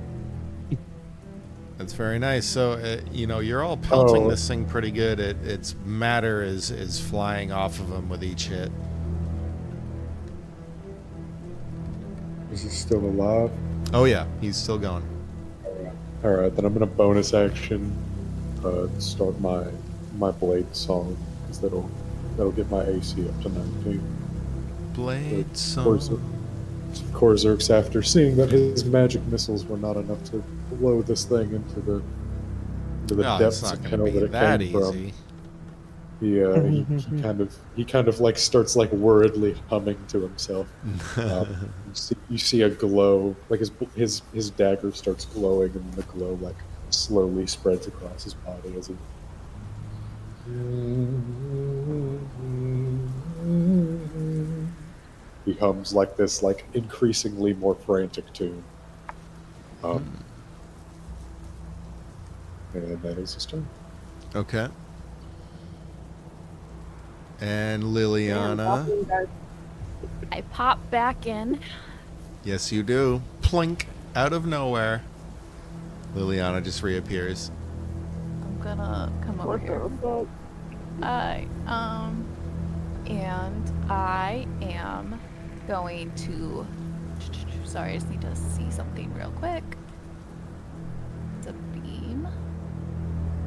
That's very nice. So, you're all pelting Oh. this thing pretty good. Its matter is flying off of him with each hit. Is he still alive? Oh yeah, he's still going. Alright, then I'm going to bonus action start my blade song, because that'll get my AC up to 19. Blade course, song. Korzerx, after seeing that his magic missiles were not enough to blow this thing into the No, it's depths not of going hell to be that it that came from, easy. he kind of like starts like worriedly humming to himself. You see a glow, like his dagger starts glowing, and the glow like slowly spreads across his body as he hums like this, like increasingly more frantic tune. And that is his turn. Okay. And Liliana. I pop back in. Yes, you do. Plink. Out of nowhere. Liliana just reappears. I'm gonna come over What here. the fuck? And I am going to. Sorry, I just need to see something real quick. It's a beam.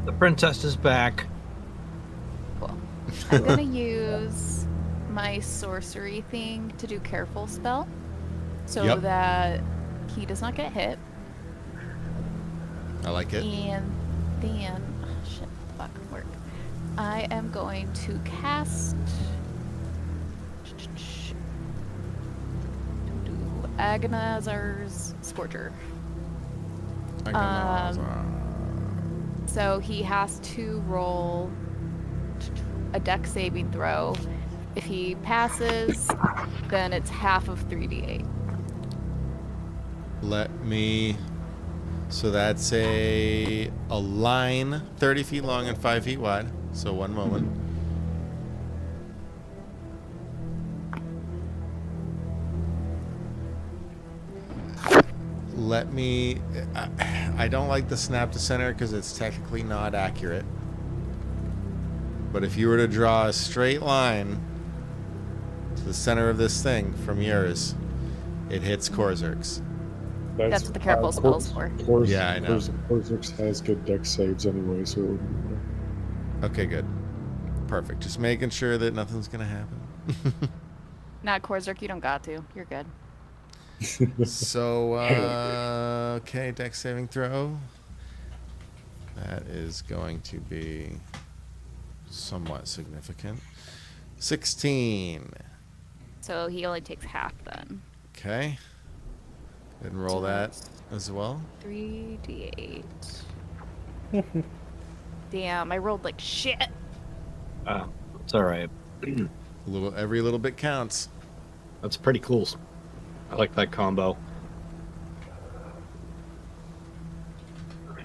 The princess is back. Cool. I'm gonna use my sorcery thing to do careful spell, so Yep. that he does not get hit. I like it. And then, oh, shit, fuck, work. I am going to cast. Agonizer's Scorcher. So he has to roll a dex saving throw. If he passes, then it's half of 3d8. Let me. So that's a line 30 feet long and 5 feet wide. So one moment. Let me. I don't like the snap to center because it's technically not accurate. But if you were to draw a straight line the center of this thing from yours, it hits Korzerx. That's what the careful spell's for. Yeah, I know. Korzerx has good dex saves anyway, so it wouldn't matter. Okay, good. Perfect. Just making sure that nothing's going to happen. Not Korzerk, you don't got to. You're good. So, okay, dex saving throw. That is going to be somewhat significant. 16. So he only takes half then. Okay. Go ahead and roll that as well. 3d8. Damn, I rolled like shit. It's all right. Every little bit counts. That's pretty cool. I like that combo.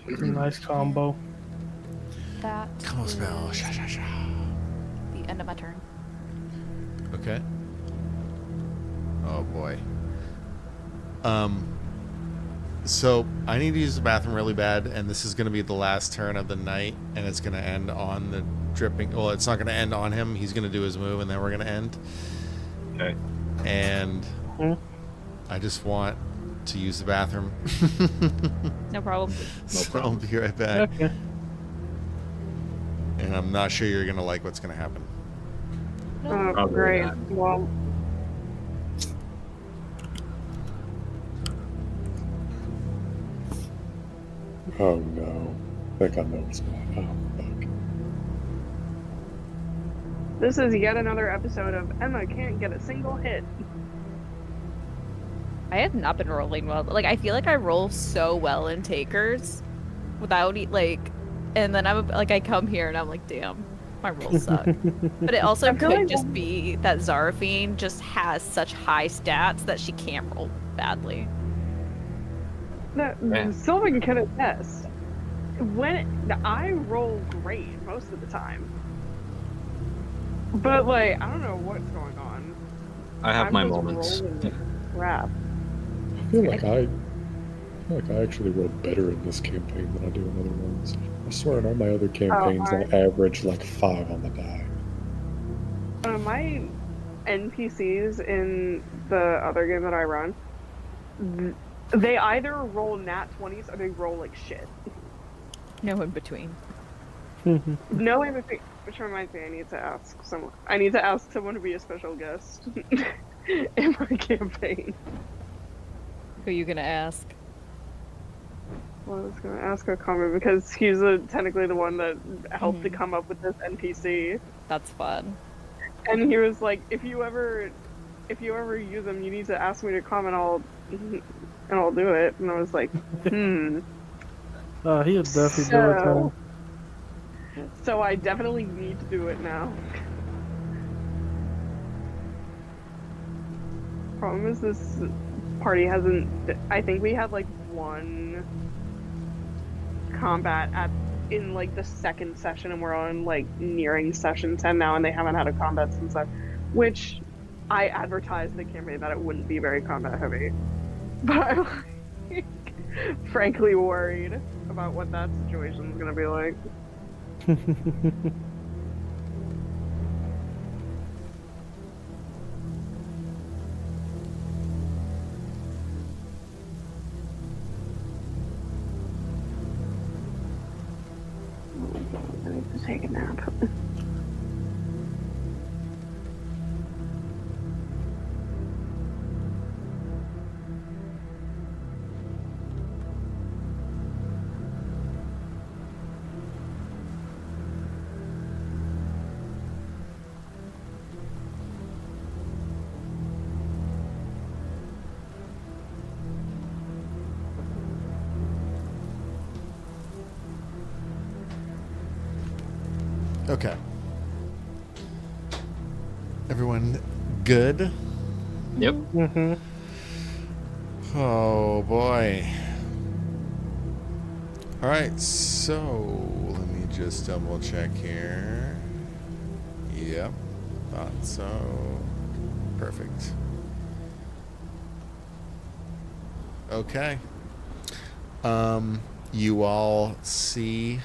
It's a nice combo. That Combo spell. is Sha, sha, sha. the end of my turn. Okay. Oh boy. So I need to use the bathroom really bad, and this is going to be the last turn of the night, and it's going to end on the dripping. Well, it's not going to end on him. He's going to do his move, and then we're going to end. Okay. And I just want to use the bathroom. No problem. So I'll be right back. Okay. And I'm not sure you're going to like what's going to happen. Oh, Probably great. not. Well, Oh no. I think I know what's going on. Oh, fuck. this is yet another episode of Emma can't get a single hit. I have not been rolling well. Like, I feel like I roll so well in takers without, and then I come here and I'm like, damn, my rolls suck. But it also I feel could like just be that Zaraphine just has such high stats that she can't roll badly. Sylvan can attest. When I roll great most of the time, but I don't know what's going on. I have I'm my just moments. rolling crap. I feel like I actually rolled better in this campaign than I do in other ones. I swear in all my other campaigns I average like 5 on the die. My NPCs in the other game that I run, they either roll nat 20s or they roll like shit. No in between. No in between. Which reminds me, I need to ask someone to be a special guest in my campaign. Who are you gonna ask? Well, I was gonna ask a comment because he's technically the one that helped to come up with this NPC. That's fun. And he was like, if you ever use them, you need to ask me to comment. And I'll do it. And I was like, He'll definitely do it. Too. So I definitely need to do it now. Problem is this party hasn't. I think we had one combat in the second session, and we're on nearing session 10 now, and they haven't had a combat since then. Which I advertised the campaign that it wouldn't be very combat heavy, but I'm frankly worried about what that situation is gonna be like. I need to take a nap. Okay. Everyone good? Yep. Mm-hmm. Oh boy. Alright, so let me just double check here. Yep. Thought so. Perfect. Okay. You all see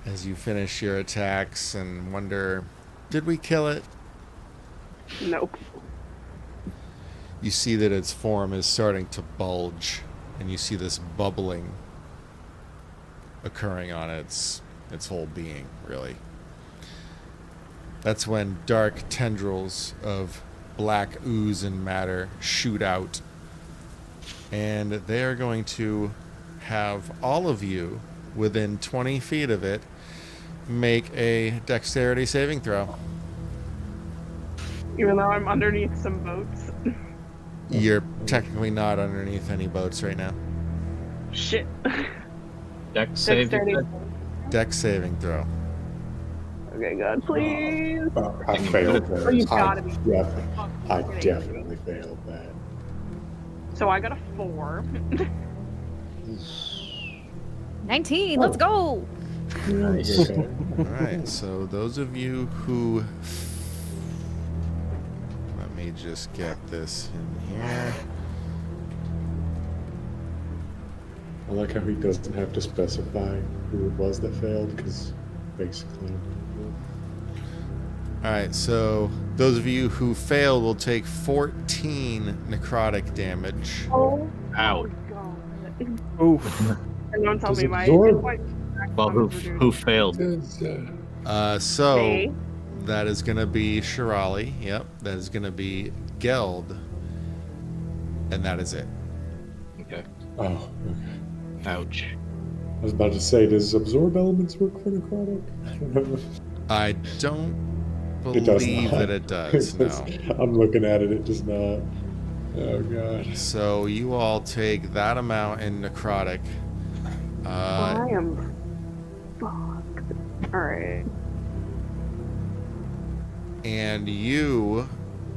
as you finish your attacks and wonder, did we kill it? Nope. You see that its form is starting to bulge, and you see this bubbling occurring on its whole being, really. That's when dark tendrils of black ooze and matter shoot out, and they are going to have all of you within 20 feet of it make a dexterity saving throw. Even though I'm underneath some boats. You're technically not underneath any boats right now. Shit. Dex save. Dexterity. Dex saving throw. Okay, God, please. I failed that. Oh, you gotta be. I definitely failed that. So I got a 4. 19. Let's go. Nice. Okay. Alright, so those of you who... Let me just get this in here. I like how he doesn't have to specify who it was that failed, because basically... Alright, so those of you who failed will take 14 necrotic damage. Oh, Ouch. God. Oof. And don't tell Does me my. absorb- Well, who failed? So Me. that is going to be Shirali. Yep, that is going to be Geld. And that is it. Okay. Oh, okay. Ouch. I was about to say, does absorb elements work for necrotic? I don't know. I don't It does believe not. that it does, no. I'm looking at it, it does not. Oh, God. So you all take that amount in necrotic. I am fucked. Alright. And you,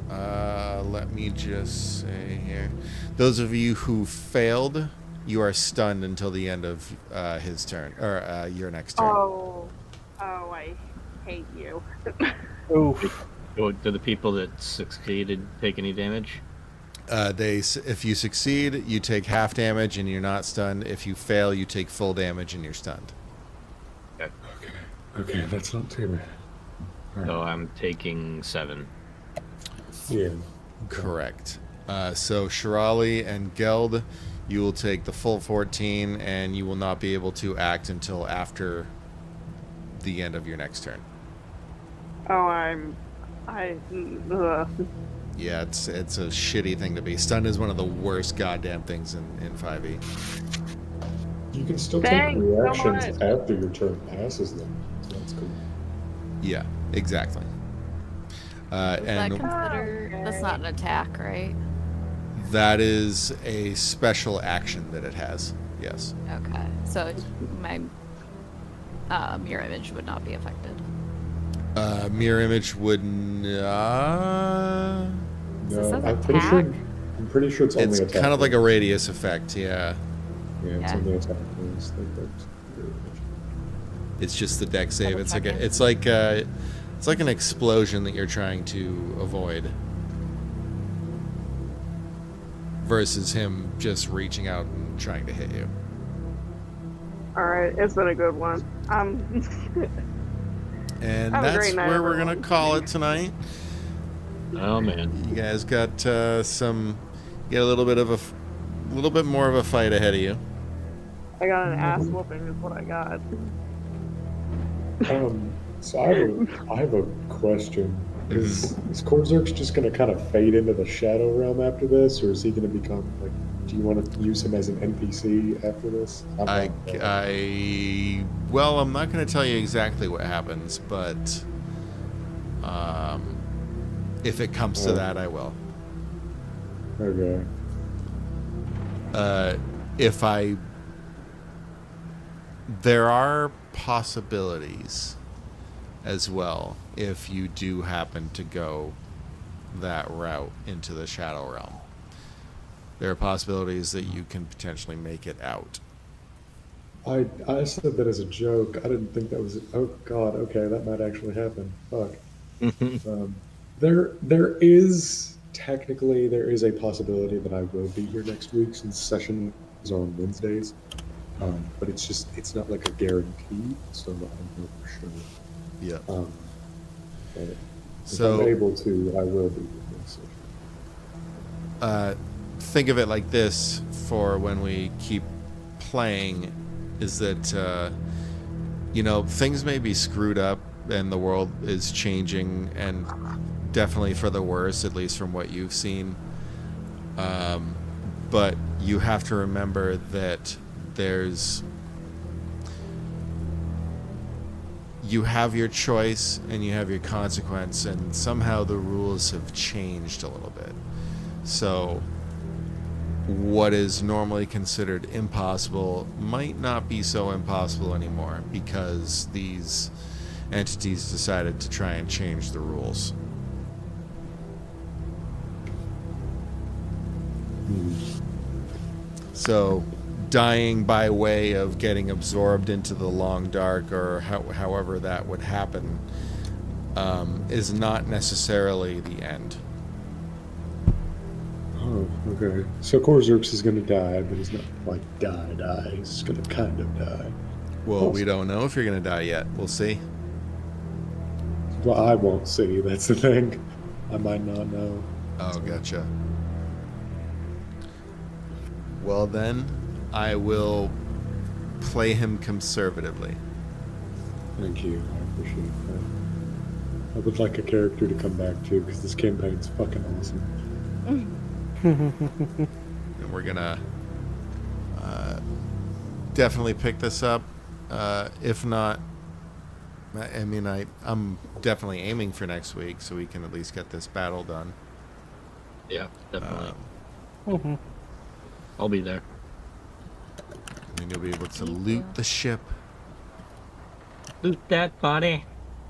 let me just say here, those of you who failed, you are stunned until the end of his turn, or your next turn. Oh, I hate you. Oof. Do the people that succeeded take any damage? If you succeed, you take half damage and you're not stunned. If you fail, you take full damage and you're stunned. Okay, that's not too bad. So I'm taking 7. Yeah. Okay. Correct. So Shirali and Geld, you will take the full 14, and you will not be able to act until after the end of your next turn. Oh, Yeah, it's a shitty thing to be. Stun is one of the worst goddamn things in 5e. You can still Thanks take so reactions much. after your turn passes them. So that's cool. Yeah, exactly. Does that And consider that's not an attack, right? that is a special action that it has. Yes. Okay. So my mirror image would not be affected. Mirror image would So it No, says I'm pretty sure it's only It's attack. kind of like a rolls. radius effect, yeah. Yeah, it's Yeah. only attack rolls. It's just the deck save. Double It's like checking. it's like an explosion that you're trying to avoid. Versus him just reaching out and trying to hit you. Alright, it's been a good one. And Have a that's great night, where we're gonna everyone. call it tonight. Oh man. You guys got you got a little bit more of a fight ahead of you. I got an ass whooping is what I got. So I have a question. Is Korzerk's just going to kind of fade into the Shadow Realm after this, or is he going to become, like, do you want to use him as an NPC after this? I'm not going to tell you exactly what happens, but if it comes to that, I will. Okay. There are possibilities as well if you do happen to go that route into the Shadow Realm. There are possibilities that you can potentially make it out. I said that as a joke. I didn't think that was... Oh, God. Okay, that might actually happen. Fuck. There is a possibility that I will be here next week since session is on Wednesdays. But it's not like a guarantee, so I don't know for sure. Yeah. But If I'm able to, I will be. Think of it like this for when we keep playing, is that, things may be screwed up and the world is changing, and definitely for the worse, at least from what you've seen. But you have to remember that you have your choice and you have your consequence, and somehow the rules have changed a little bit. So what is normally considered impossible might not be so impossible anymore because these entities decided to try and change the rules. So dying by way of getting absorbed into the long dark, or however that would happen, is not necessarily the end. Oh, okay. So Korzerx is going to die, but he's not like die. He's just going to kind of die. Well, we don't know if you're going to die yet. We'll see. Well, I won't see. That's the thing. I might not know. Oh, gotcha. Well, then, I will play him conservatively. Thank you. I appreciate that. I would like a character to come back to, because this campaign's fucking awesome. And we're gonna definitely pick this up. If not, I mean, I'm definitely aiming for next week, so we can at least get this battle done. Yeah, definitely. Mm-hmm. I'll be there. And you'll be able to loot the ship. Loot that body.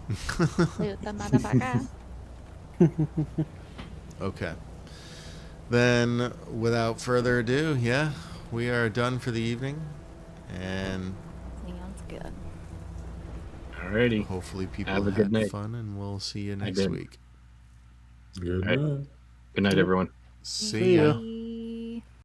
Loot the motherfucker. Okay. Then, without further ado, yeah, we are done for the evening. And Sounds good. Alrighty. hopefully people Have a good had night. fun, and we'll see you next did. week. Good All right. night. Good night, everyone. See ya. Bye.